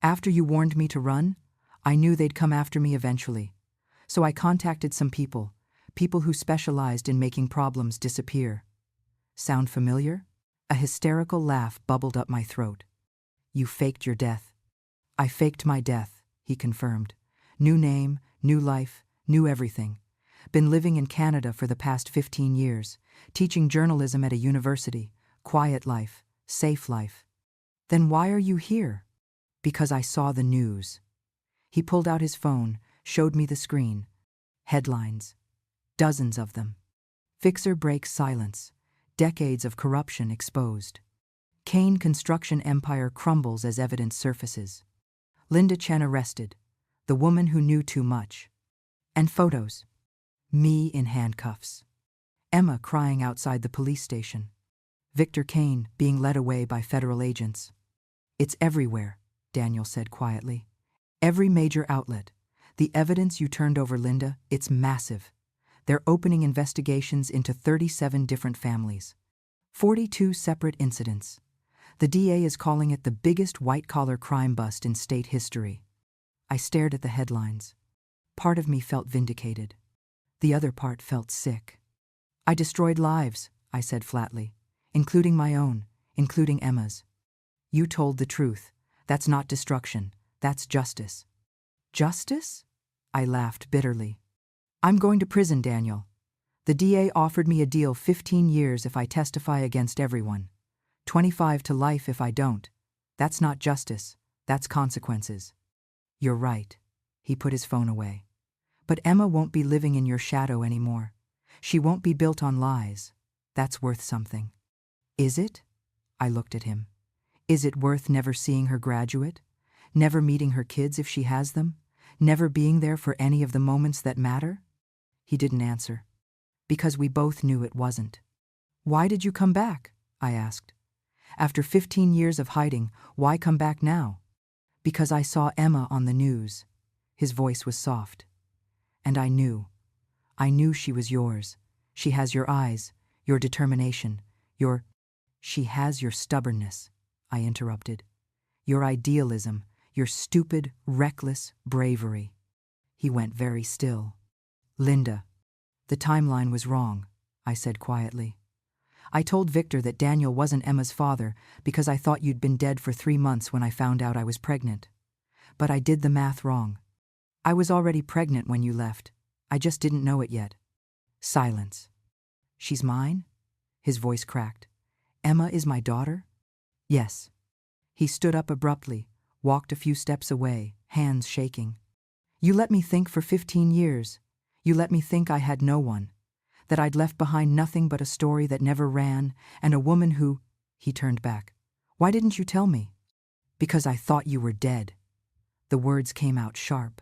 "After you warned me to run, I knew they'd come after me eventually. So I contacted some people who specialized in making problems disappear." Sound familiar? A hysterical laugh bubbled up my throat. "You faked your death." "I faked my death," he confirmed. "New name, new life, new everything. Been living in Canada for the past 15 years, teaching journalism at a university. Quiet life, safe life." "Then why are you here?" "Because I saw the news." He pulled out his phone, showed me the screen. Headlines. Dozens of them. "Fixer breaks silence. Decades of corruption exposed. Kane construction empire crumbles as evidence surfaces. Linda Chen arrested. The woman who knew too much." And photos. Me in handcuffs. Emma crying outside the police station. Victor Kane being led away by federal agents. "It's everywhere," Daniel said quietly. "Every major outlet. The evidence you turned over, Linda, it's massive. They're opening investigations into 37 different families. 42 separate incidents. The DA is calling it the biggest white-collar crime bust in state history." I stared at the headlines. Part of me felt vindicated. The other part felt sick. "I destroyed lives," I said flatly, "including my own, including Emma's." "You told the truth. That's not destruction. That's justice." "Justice?" I laughed bitterly. "I'm going to prison, Daniel. The DA offered me a deal 15 years if I testify against everyone. 25 to life if I don't. That's not justice. That's consequences." "You're right." He put his phone away. "But Emma won't be living in your shadow anymore. She won't be built on lies. That's worth something." "Is it?" I looked at him. "Is it worth never seeing her graduate? Never meeting her kids if she has them? Never being there for any of the moments that matter?" He didn't answer. Because we both knew it wasn't. "Why did you come back?" I asked. "After 15 years of hiding, why come back now?" "Because I saw Emma on the news." His voice was soft. "And I knew. I knew she was yours. She has your eyes, your determination, your—" "She has your stubbornness," I interrupted. "Your idealism, your stupid, reckless bravery." He went very still. "Linda, the timeline was wrong," I said quietly. "I told Victor that Daniel wasn't Emma's father because I thought you'd been dead for 3 months when I found out I was pregnant. But I did the math wrong. I was already pregnant when you left. I just didn't know it yet." Silence. "She's mine?" His voice cracked. "Emma is my daughter?" "Yes." He stood up abruptly, walked a few steps away, hands shaking. "You let me think for 15 years. You let me think I had no one, that I'd left behind nothing but a story that never ran, and a woman who—" He turned back. "Why didn't you tell me?" "Because I thought you were dead." The words came out sharp.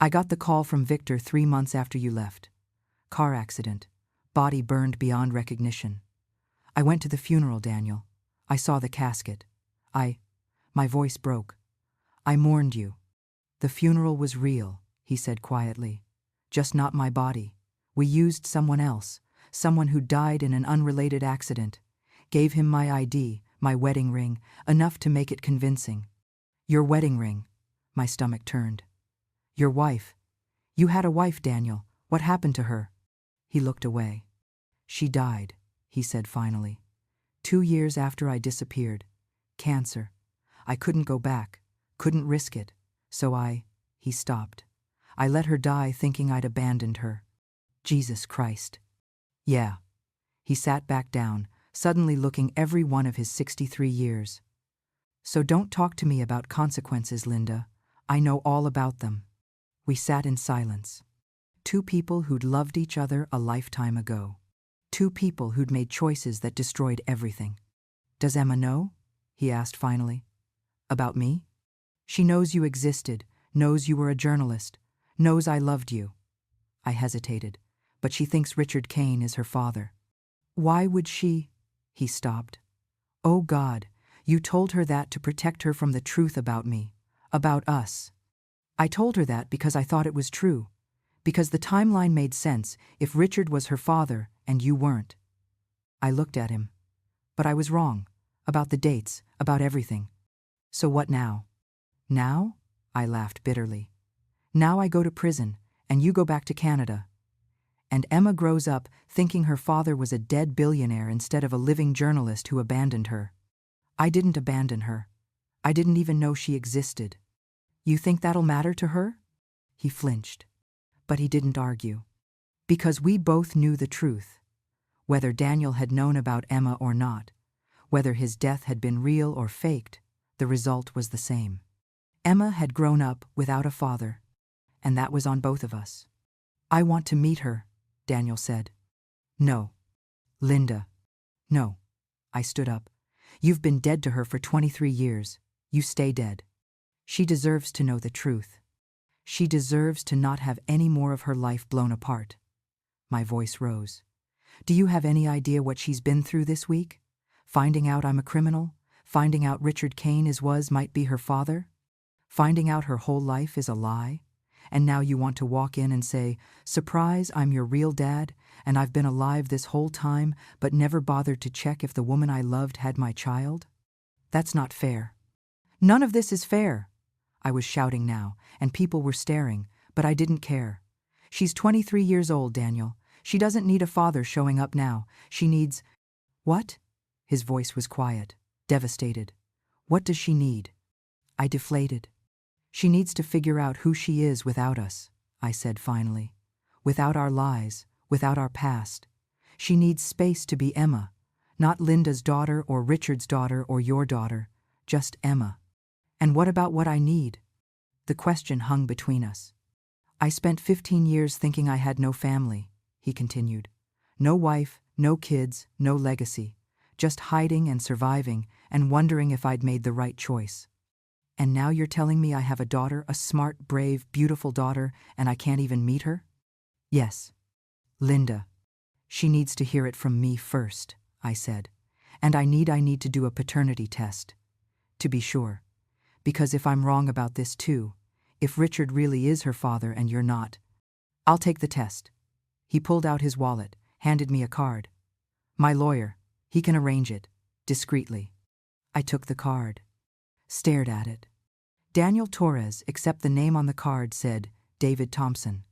"I got the call from Victor 3 months after you left. Car accident. Body burned beyond recognition. I went to the funeral, Daniel. I saw the casket. My voice broke. I mourned you. The funeral was real," he said quietly. "Just not my body. We used someone else, someone who died in an unrelated accident. Gave him my ID, my wedding ring, enough to make it convincing." "Your wedding ring." My stomach turned. "Your wife. You had a wife, Daniel. What happened to her? He looked away. She died, he said finally. 2 years after I disappeared. Cancer. I couldn't go back, couldn't risk it, so he stopped. I let her die thinking I'd abandoned her. Jesus Christ. Yeah. He sat back down, suddenly looking every one of his 63 years. So don't talk to me about consequences, Linda. I know all about them. We sat in silence. 2 people who'd loved each other a lifetime ago. 2 people who'd made choices that destroyed everything. Does Emma know? He asked finally. About me? She knows you existed, knows you were a journalist, knows I loved you. I hesitated, but she thinks Richard Kane is her father. Why would she? He stopped. Oh God, you told her that to protect her from the truth about me, about us. I told her that because I thought it was true, because the timeline made sense if Richard was her father and you weren't. I looked at him. But I was wrong, about the dates, about everything. So what now? Now? I laughed bitterly. Now I go to prison, and you go back to Canada. And Emma grows up thinking her father was a dead billionaire instead of a living journalist who abandoned her. I didn't abandon her. I didn't even know she existed. You think that'll matter to her? He flinched. But he didn't argue. Because we both knew the truth. Whether Daniel had known about Emma or not, whether his death had been real or faked, the result was the same. Emma had grown up without a father, and that was on both of us. I want to meet her, Daniel said. No. Linda. No. I stood up. You've been dead to her for 23 years. You stay dead. She deserves to know the truth. She deserves to not have any more of her life blown apart. My voice rose. Do you have any idea what she's been through this week? Finding out I'm a criminal? Finding out Richard Kane might be her father? Finding out her whole life is a lie? And now you want to walk in and say, surprise, I'm your real dad, and I've been alive this whole time, but never bothered to check if the woman I loved had my child? That's not fair. None of this is fair. I was shouting now, and people were staring, but I didn't care. She's 23 years old, Daniel. She doesn't need a father showing up now. She needs… What? His voice was quiet, devastated. What does she need? I deflated. She needs to figure out who she is without us, I said finally. Without our lies, without our past. She needs space to be Emma, not Linda's daughter or Richard's daughter or your daughter, just Emma. And what about what I need? The question hung between us. I spent 15 years thinking I had no family, he continued. No wife, no kids, no legacy. Just hiding and surviving and wondering if I'd made the right choice. And now you're telling me I have a daughter, a smart, brave, beautiful daughter, and I can't even meet her? Yes. Linda. She needs to hear it from me first, I said. And I need to do a paternity test. To be sure. Because if I'm wrong about this too, if Richard really is her father and you're not, I'll take the test. He pulled out his wallet, handed me a card. My lawyer. He can arrange it, discreetly. I took the card. Stared at it. Daniel Torres, except the name on the card said, David Thompson.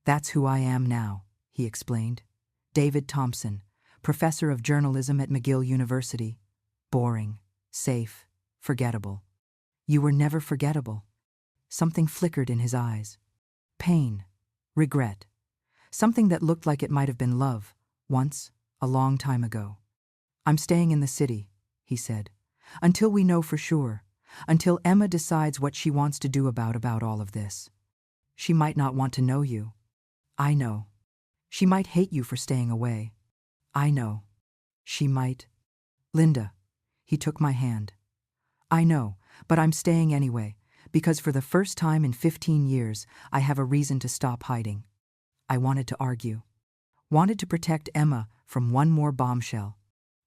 That's who I am now, he explained. David Thompson, professor of journalism at McGill University. Boring, safe, forgettable. You were never forgettable. Something flickered in his eyes. Pain, regret. Something that looked like it might have been love, once, a long time ago. I'm staying in the city, he said, until we know for sure, until Emma decides what she wants to do about all of this. She might not want to know you. I know. She might hate you for staying away. I know. She might. Linda. He took my hand. I know, but I'm staying anyway, because for the first time in 15 years, I have a reason to stop hiding. I wanted to argue. Wanted to protect Emma from one more bombshell.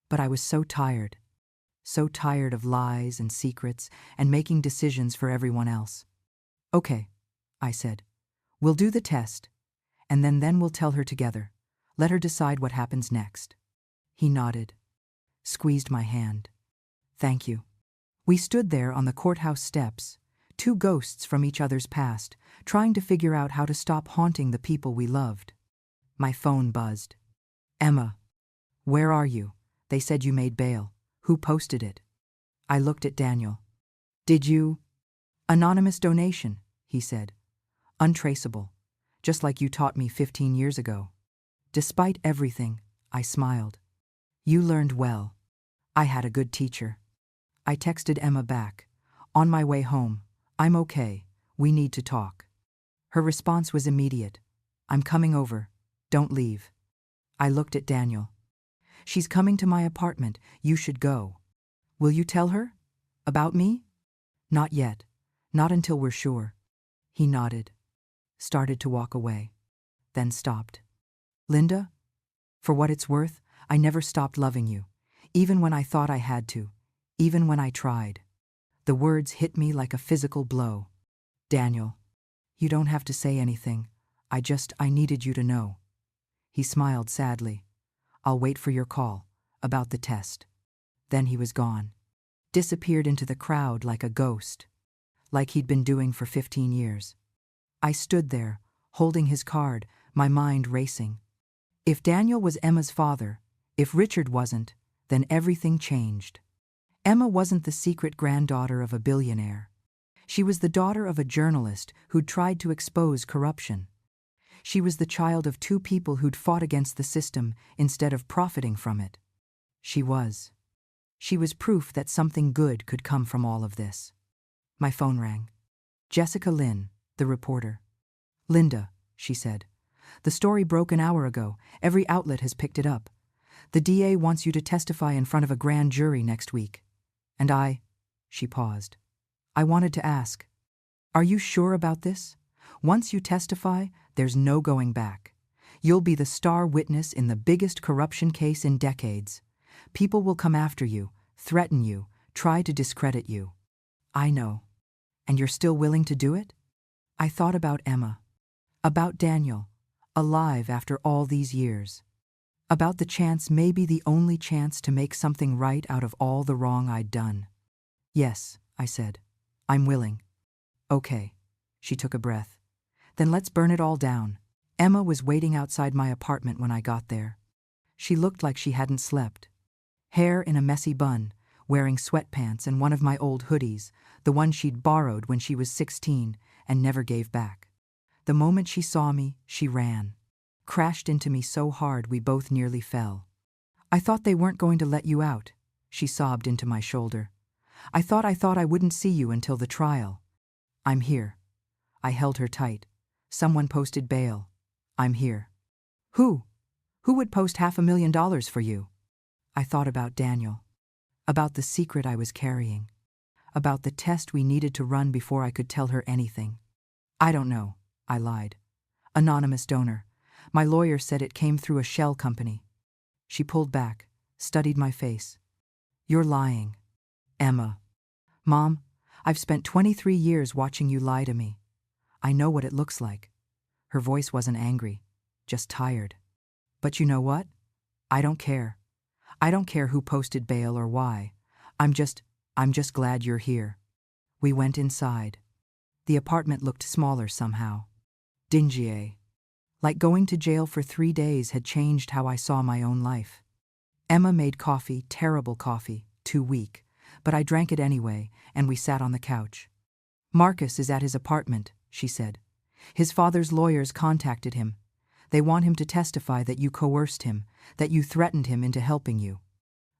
But I was so tired of lies and secrets and making decisions for everyone else. Okay, I said. We'll do the test, and then we'll tell her together. Let her decide what happens next. He nodded, squeezed my hand. Thank you. We stood there on the courthouse steps, two ghosts from each other's past, trying to figure out how to stop haunting the people we loved. My phone buzzed. Emma. Where are you? They said you made bail. Who posted it? I looked at Daniel. Did you? Anonymous donation, he said. Untraceable. Just like you taught me 15 years ago. Despite everything, I smiled. You learned well. I had a good teacher. I texted Emma back. On my way home. I'm okay. We need to talk. Her response was immediate. I'm coming over. Don't leave. I looked at Daniel. She's coming to my apartment. You should go. Will you tell her? About me? Not yet. Not until we're sure. He nodded. Started to walk away. Then stopped. Linda? For what it's worth, I never stopped loving you. Even when I thought I had to. Even when I tried. The words hit me like a physical blow. Daniel. You don't have to say anything. I needed you to know. He smiled sadly. I'll wait for your call. About the test. Then he was gone. Disappeared into the crowd like a ghost. Like he'd been doing for 15 years. I stood there, holding his card, my mind racing. If Daniel was Emma's father, if Richard wasn't, then everything changed. Emma wasn't the secret granddaughter of a billionaire. She was the daughter of a journalist who'd tried to expose corruption. She was the child of two people who'd fought against the system instead of profiting from it. She was proof that something good could come from all of this. My phone rang. Jessica Lynn, the reporter. Linda, she said. The story broke an hour ago. Every outlet has picked it up. The DA wants you to testify in front of a grand jury next week. And she paused. I wanted to ask, are you sure about this? Once you testify, there's no going back. You'll be the star witness in the biggest corruption case in decades. People will come after you, threaten you, try to discredit you. I know. And you're still willing to do it? I thought about Emma. About Daniel, alive after all these years. About the chance, maybe the only chance, to make something right out of all the wrong I'd done. Yes, I said. I'm willing. Okay. She took a breath. Then let's burn it all down. Emma was waiting outside my apartment when I got there. She looked like she hadn't slept. Hair in a messy bun, wearing sweatpants and one of my old hoodies, the one she'd borrowed when she was 16 and never gave back. The moment she saw me, she ran. Crashed into me so hard we both nearly fell. I thought they weren't going to let you out, she sobbed into my shoulder. I thought I wouldn't see you until the trial. I'm here. I held her tight. Someone posted bail. I'm here. Who? Who would post $500,000 for you? I thought about Daniel. About the secret I was carrying. About the test we needed to run before I could tell her anything. I don't know, I lied. Anonymous donor. My lawyer said it came through a shell company. She pulled back, studied my face. You're lying. Emma. Mom, I've spent 23 years watching you lie to me. I know what it looks like. Her voice wasn't angry, just tired. But you know what? I don't care. I don't care who posted bail or why. I'm just glad you're here. We went inside. The apartment looked smaller somehow. Dingy. Like going to jail for 3 days had changed how I saw my own life. Emma made coffee, terrible coffee, too weak, but I drank it anyway, and we sat on the couch. Marcus is at his apartment, she said. His father's lawyers contacted him. They want him to testify that you coerced him, that you threatened him into helping you.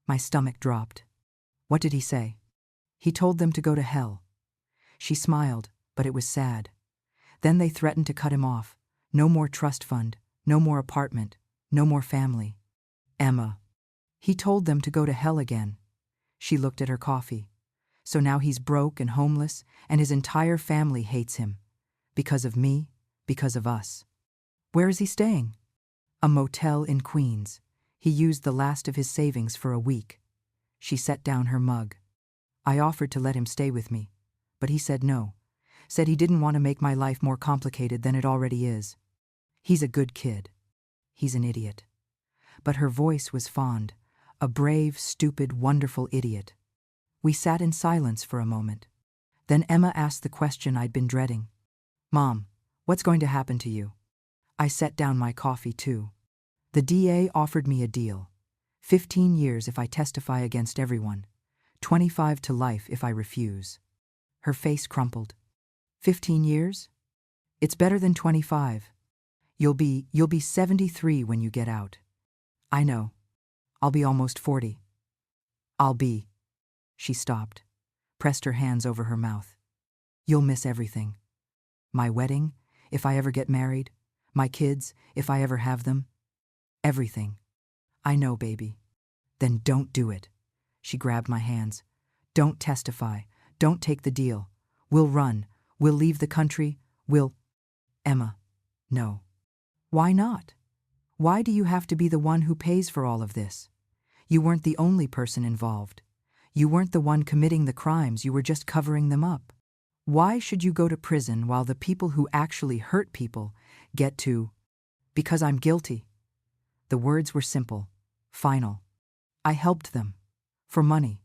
My stomach dropped. What did he say? He told them to go to hell. She smiled, but it was sad. Then they threatened to cut him off. No more trust fund, no more apartment, no more family. Emma. He told them to go to hell again. She looked at her coffee. So now he's broke and homeless, and his entire family hates him. Because of me, because of us. Where is he staying? A motel in Queens. He used the last of his savings for a week. She set down her mug. I offered to let him stay with me, but he said no. Said he didn't want to make my life more complicated than it already is. He's a good kid. He's an idiot. But her voice was fond. A brave, stupid, wonderful idiot. We sat in silence for a moment. Then Emma asked the question I'd been dreading. Mom, what's going to happen to you? I set down my coffee too. The DA offered me a deal. 15 years if I testify against everyone. 25 to life if I refuse. Her face crumpled. 15 years? It's better than 25. You'll be 73 when you get out. I know. I'll be almost 40. She stopped, pressed her hands over her mouth. You'll miss everything. My wedding, if I ever get married. My kids, if I ever have them. Everything. I know, baby. Then don't do it. She grabbed my hands. Don't testify. Don't take the deal. We'll run. We'll leave the country. Emma, no. Why not? Why do you have to be the one who pays for all of this? You weren't the only person involved. You weren't the one committing the crimes, you were just covering them up. Why should you go to prison while the people who actually hurt people get to? Because I'm guilty. The words were simple, final. I helped them. For money.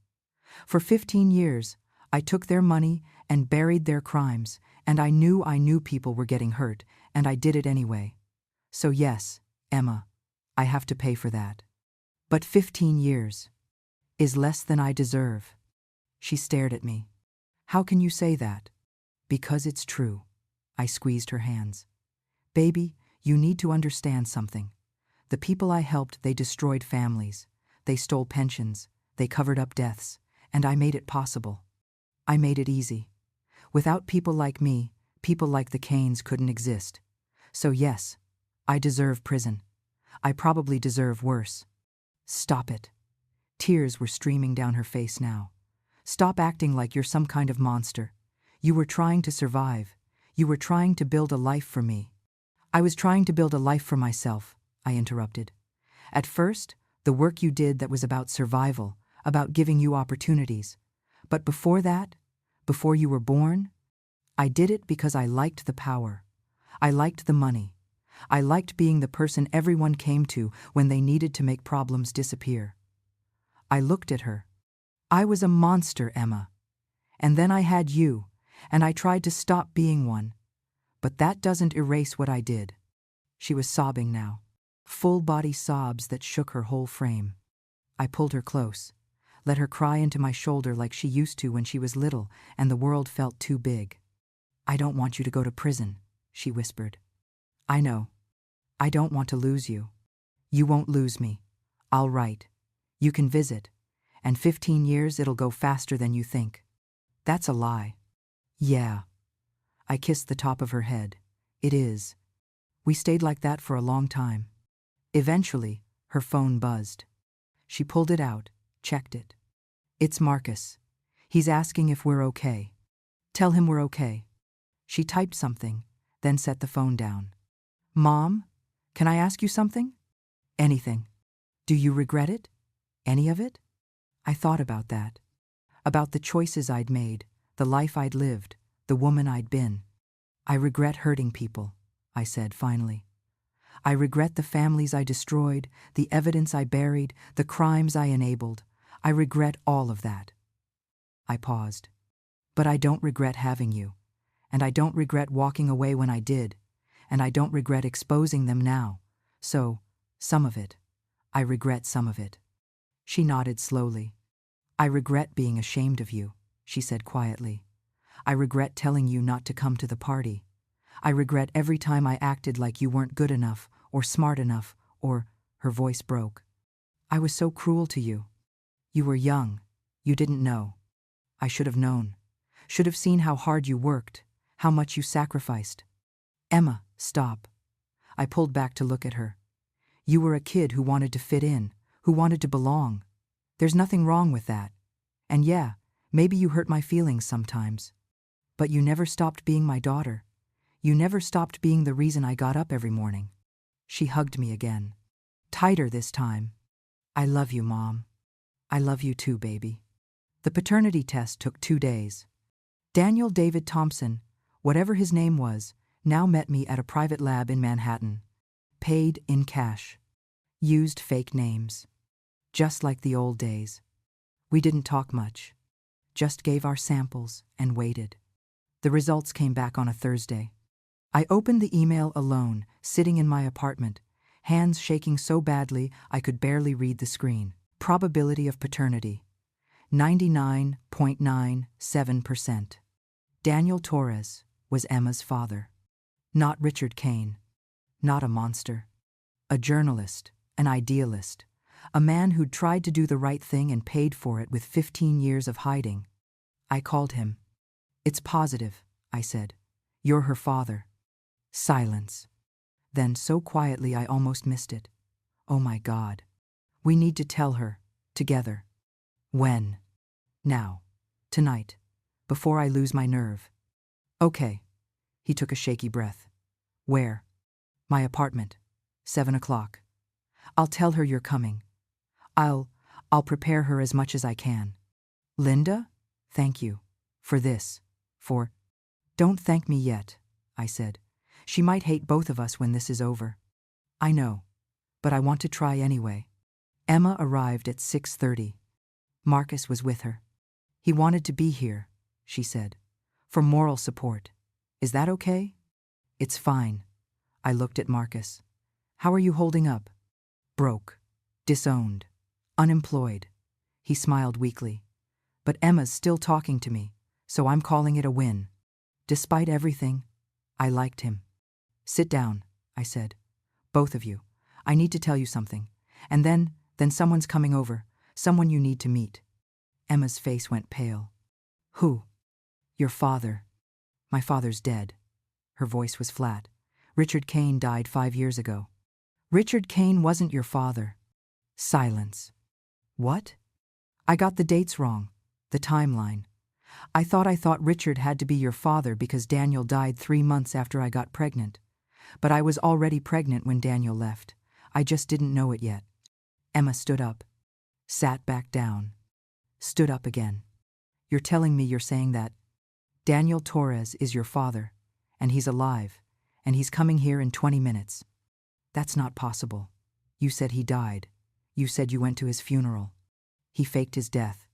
For 15 years, I took their money and buried their crimes, and I knew people were getting hurt, and I did it anyway. So yes, Emma, I have to pay for that. But 15 years is less than I deserve. She stared at me. How can you say that? Because it's true. I squeezed her hands. Baby, you need to understand something. The people I helped, they destroyed families. They stole pensions. They covered up deaths. And I made it possible. I made it easy. Without people like me, people like the Canes couldn't exist. So yes, I deserve prison. I probably deserve worse. Stop it. Tears were streaming down her face now. Stop acting like you're some kind of monster. You were trying to survive. You were trying to build a life for me. I was trying to build a life for myself, I interrupted. At first, the work you did that was about survival, about giving you opportunities. But before that, before you were born, I did it because I liked the power. I liked the money. I liked being the person everyone came to when they needed to make problems disappear. I looked at her. I was a monster, Emma. And then I had you, and I tried to stop being one. But that doesn't erase what I did. She was sobbing now, full-body sobs that shook her whole frame. I pulled her close, let her cry into my shoulder like she used to when she was little and the world felt too big. I don't want you to go to prison, she whispered. I know. I don't want to lose you. You won't lose me. I'll write. You can visit. And 15 years it'll go faster than you think. That's a lie. Yeah. I kissed the top of her head. It is. We stayed like that for a long time. Eventually, her phone buzzed. She pulled it out, checked it. It's Marcus. He's asking if we're okay. Tell him we're okay. She typed something, then set the phone down. Mom, can I ask you something? Anything. Do you regret it? Any of it? I thought about that. About the choices I'd made, the life I'd lived, the woman I'd been. I regret hurting people, I said finally. I regret the families I destroyed, the evidence I buried, the crimes I enabled. I regret all of that. I paused. But I don't regret having you. And I don't regret walking away when I did. And I don't regret exposing them now. So, some of it. I regret some of it. She nodded slowly. I regret being ashamed of you, she said quietly. I regret telling you not to come to the party. I regret every time I acted like you weren't good enough, or smart enough, or, her voice broke. I was so cruel to you. You were young. You didn't know. I should have known. Should have seen how hard you worked, how much you sacrificed. Emma, stop. I pulled back to look at her. You were a kid who wanted to fit in, who wanted to belong. There's nothing wrong with that. And yeah, maybe you hurt my feelings sometimes. But you never stopped being my daughter. You never stopped being the reason I got up every morning. She hugged me again. Tighter this time. I love you, Mom. I love you too, baby. The paternity test took 2 days. Daniel David Thompson, whatever his name was, now met me at a private lab in Manhattan. Paid in cash. Used fake names. Just like the old days. We didn't talk much. Just gave our samples and waited. The results came back on a Thursday. I opened the email alone, sitting in my apartment, hands shaking so badly I could barely read the screen. Probability of paternity: 99.97%. Daniel Torres was Emma's father. Not Richard Kane. Not a monster. A journalist, an idealist, a man who'd tried to do the right thing and paid for it with 15 years of hiding. I called him. "It's positive," I said. "You're her father." Silence. Then, so quietly I almost missed it. "Oh my God. We need to tell her. Together." "When?" "Now. Tonight. Before I lose my nerve." "Okay." He took a shaky breath. "Where?" "My apartment. 7 o'clock. I'll tell her you're coming. I'll prepare her as much as I can." "Linda? Thank you. For this. For—" "Don't thank me yet," I said. "She might hate both of us when this is over." "I know. But I want to try anyway." Emma arrived at 6:30. Marcus was with her. "He wanted to be here," she said, "for moral support. Is that okay?" "It's fine." I looked at Marcus. "How are you holding up?" "Broke. Disowned. Unemployed." He smiled weakly. "But Emma's still talking to me, so I'm calling it a win. Despite everything, I liked him." "Sit down," I said. "Both of you. I need to tell you something. And then someone's coming over, someone you need to meet." Emma's face went pale. "Who?" "Your father." "My father's dead." Her voice was flat. "Richard Kane died 5 years ago." "Richard Kane wasn't your father." Silence. "What?" "I got the dates wrong. The timeline. I thought Richard had to be your father because Daniel died 3 months after I got pregnant. But I was already pregnant when Daniel left. I just didn't know it yet." Emma stood up. Sat back down. Stood up again. "You're telling me you're saying that Daniel Torres is your father, and he's alive, and he's coming here in 20 minutes. That's not possible. You said he died. You said you went to his funeral. He faked his death.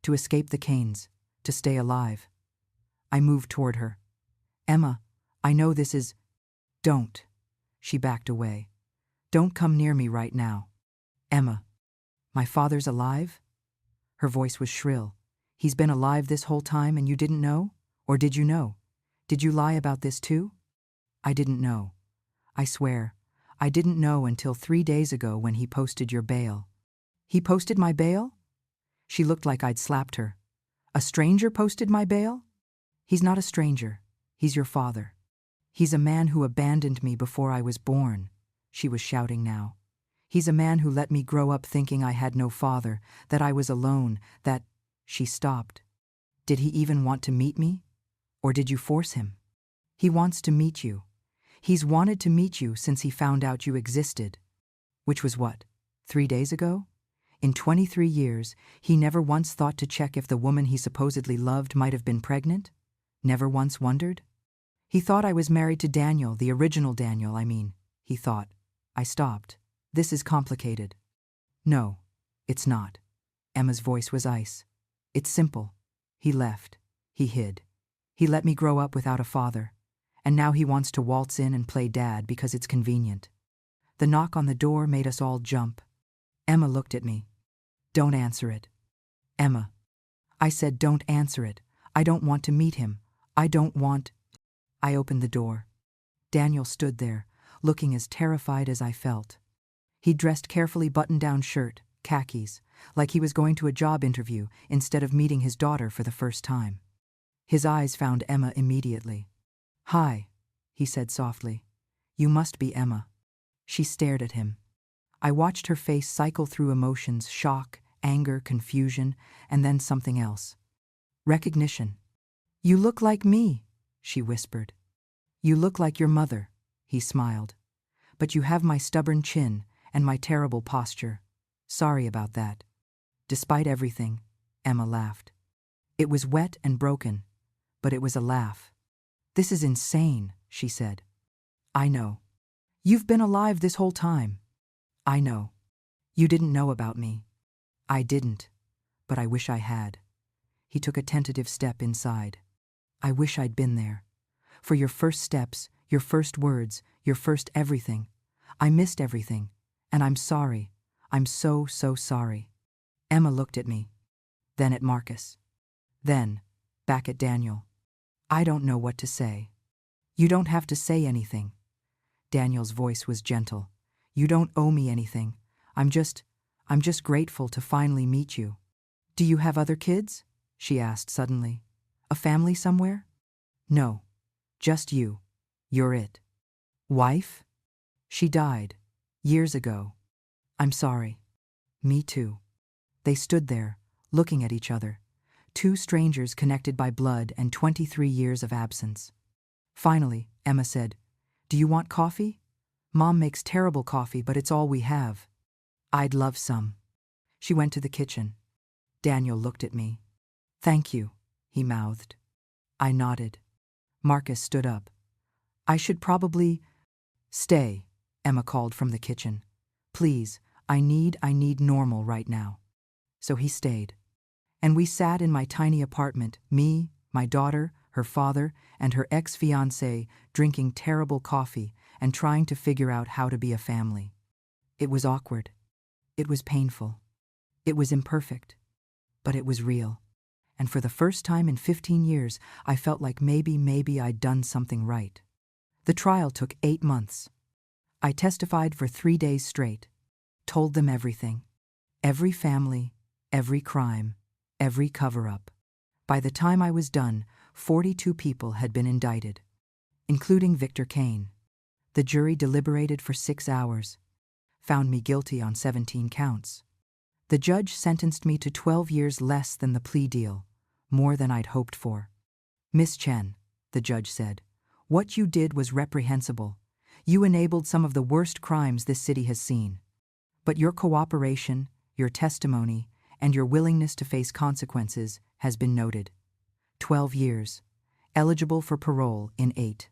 To escape the Kanes. To stay alive." I moved toward her. "Emma, I know this is—" "Don't." She backed away. "Don't come near me right now." "Emma, my father's alive?" Her voice was shrill. "He's been alive this whole time and you didn't know? Or did you know? Did you lie about this too?" "I didn't know. I swear, I didn't know until 3 days ago when he posted your bail." "He posted my bail?" She looked like I'd slapped her. "A stranger posted my bail?" "He's not a stranger. He's your father. He's a man who abandoned me before I was born," she was shouting now. "He's a man who let me grow up thinking I had no father, that I was alone, that—" She stopped. "Did he even want to meet me? Or did you force him?" "He wants to meet you. He's wanted to meet you since he found out you existed." "Which was what, 3 days ago? In 23 years, he never once thought to check if the woman he supposedly loved might have been pregnant? Never once wondered? He thought I was married to Daniel, the original Daniel, I mean. He thought." I stopped. "This is complicated." "No, it's not." Emma's voice was ice. "It's simple. He left. He hid. He let me grow up without a father. And now he wants to waltz in and play dad because it's convenient." The knock on the door made us all jump. Emma looked at me. "Don't answer it." "Emma." I said, "Don't answer it. I don't want to meet him. I don't want—" I opened the door. Daniel stood there, looking as terrified as I felt. He dressed carefully button-down shirt, khakis, like he was going to a job interview instead of meeting his daughter for the first time. His eyes found Emma immediately. "Hi," he said softly. "You must be Emma." She stared at him. I watched her face cycle through emotions: shock, anger, confusion, and then something else. Recognition. "You look like me," she whispered. "You look like your mother," he smiled. "But you have my stubborn chin and my terrible posture. Sorry about that." "Despite everything," Emma laughed. It was wet and broken, but it was a laugh. "This is insane," she said. "I know. You've been alive this whole time." "I know. You didn't know about me." "I didn't, but I wish I had." He took a tentative step inside. I wish I'd been there. For your first steps, your first words, your first everything. I missed everything, and I'm sorry. I'm so, so sorry. Emma looked at me, then at Marcus. Then, back at Daniel. I don't know what to say. You don't have to say anything. Daniel's voice was gentle. You don't owe me anything. I'm just grateful to finally meet you. Do you have other kids? She asked suddenly. A family somewhere? No. Just you. You're it. Wife? She died. Years ago. I'm sorry. Me too. They stood there, looking at each other. Two strangers connected by blood and 23 years of absence. Finally, Emma said, Do you want coffee? Mom makes terrible coffee, but it's all we have. I'd love some. She went to the kitchen. Daniel looked at me. Thank you, he mouthed. I nodded. Marcus stood up. I should probably… Stay, Emma called from the kitchen. Please, I need normal right now. So he stayed. And we sat in my tiny apartment, me, my daughter, her father, and her ex-fiancé, drinking terrible coffee and trying to figure out how to be a family. It was awkward. It was painful. It was imperfect. But it was real. And for the first time in 15 years, I felt like maybe I'd done something right. The trial took 8 months. I testified for 3 days straight. Told them everything. Every family, every crime, every cover-up. By the time I was done, 42 people had been indicted, including Victor Kane. The jury deliberated for 6 hours, found me guilty on 17 counts. The judge sentenced me to 12 years less than the plea deal, more than I'd hoped for. Miss Chen, the judge said, what you did was reprehensible. You enabled some of the worst crimes this city has seen. But your cooperation, your testimony, and your willingness to face consequences has been noted. 12 years. Eligible for parole in 8.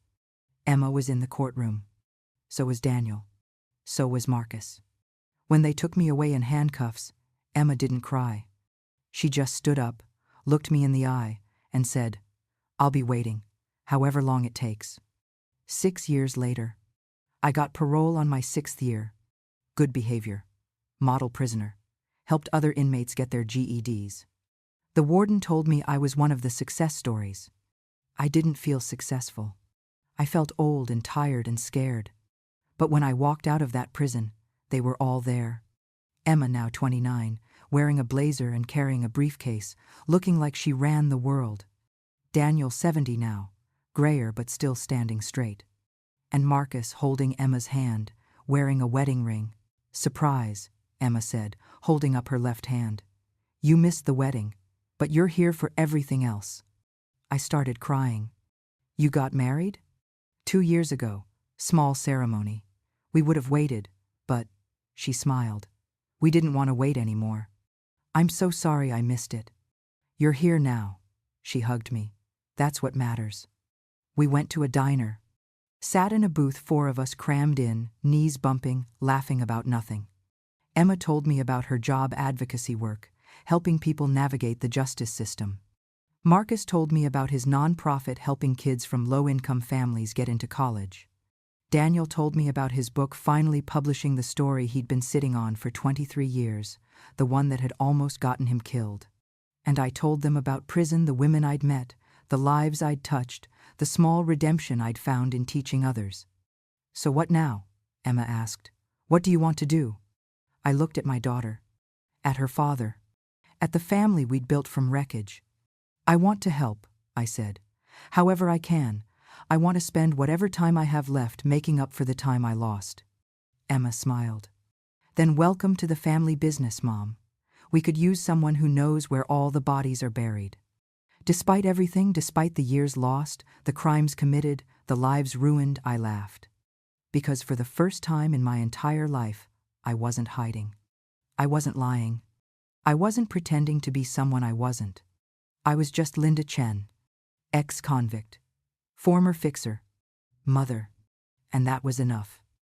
Emma was in the courtroom. So was Daniel. So was Marcus. When they took me away in handcuffs, Emma didn't cry. She just stood up, looked me in the eye, and said, I'll be waiting, however long it takes. 6 years later. I got parole on my 6th year. Good behavior. Model prisoner. Helped other inmates get their GEDs. The warden told me I was one of the success stories. I didn't feel successful. I felt old and tired and scared. But when I walked out of that prison, they were all there. Emma, now 29, wearing a blazer and carrying a briefcase, looking like she ran the world. Daniel, 70 now, grayer but still standing straight. And Marcus holding Emma's hand, wearing a wedding ring. Surprise, Emma said, holding up her left hand. You missed the wedding, but you're here for everything else. I started crying. You got married? 2 years ago, small ceremony. We would have waited, but, she smiled. We didn't want to wait anymore. I'm so sorry I missed it. You're here now. She hugged me. That's what matters. We went to a diner. Sat in a booth, 4 of us crammed in, knees bumping, laughing about nothing. Emma told me about her job advocacy work, helping people navigate the justice system. Marcus told me about his nonprofit helping kids from low-income families get into college. Daniel told me about his book finally publishing the story he'd been sitting on for 23 years, the one that had almost gotten him killed. And I told them about prison, the women I'd met, the lives I'd touched, the small redemption I'd found in teaching others. So what now? Emma asked. What do you want to do? I looked at my daughter, at her father, at the family we'd built from wreckage. I want to help, I said. However I can. I want to spend whatever time I have left making up for the time I lost. Emma smiled. Then welcome to the family business, Mom. We could use someone who knows where all the bodies are buried. Despite everything, despite the years lost, the crimes committed, the lives ruined, I laughed. Because for the first time in my entire life, I wasn't hiding. I wasn't lying. I wasn't pretending to be someone I wasn't. I was just Linda Chen, ex-convict, former fixer, mother, and that was enough.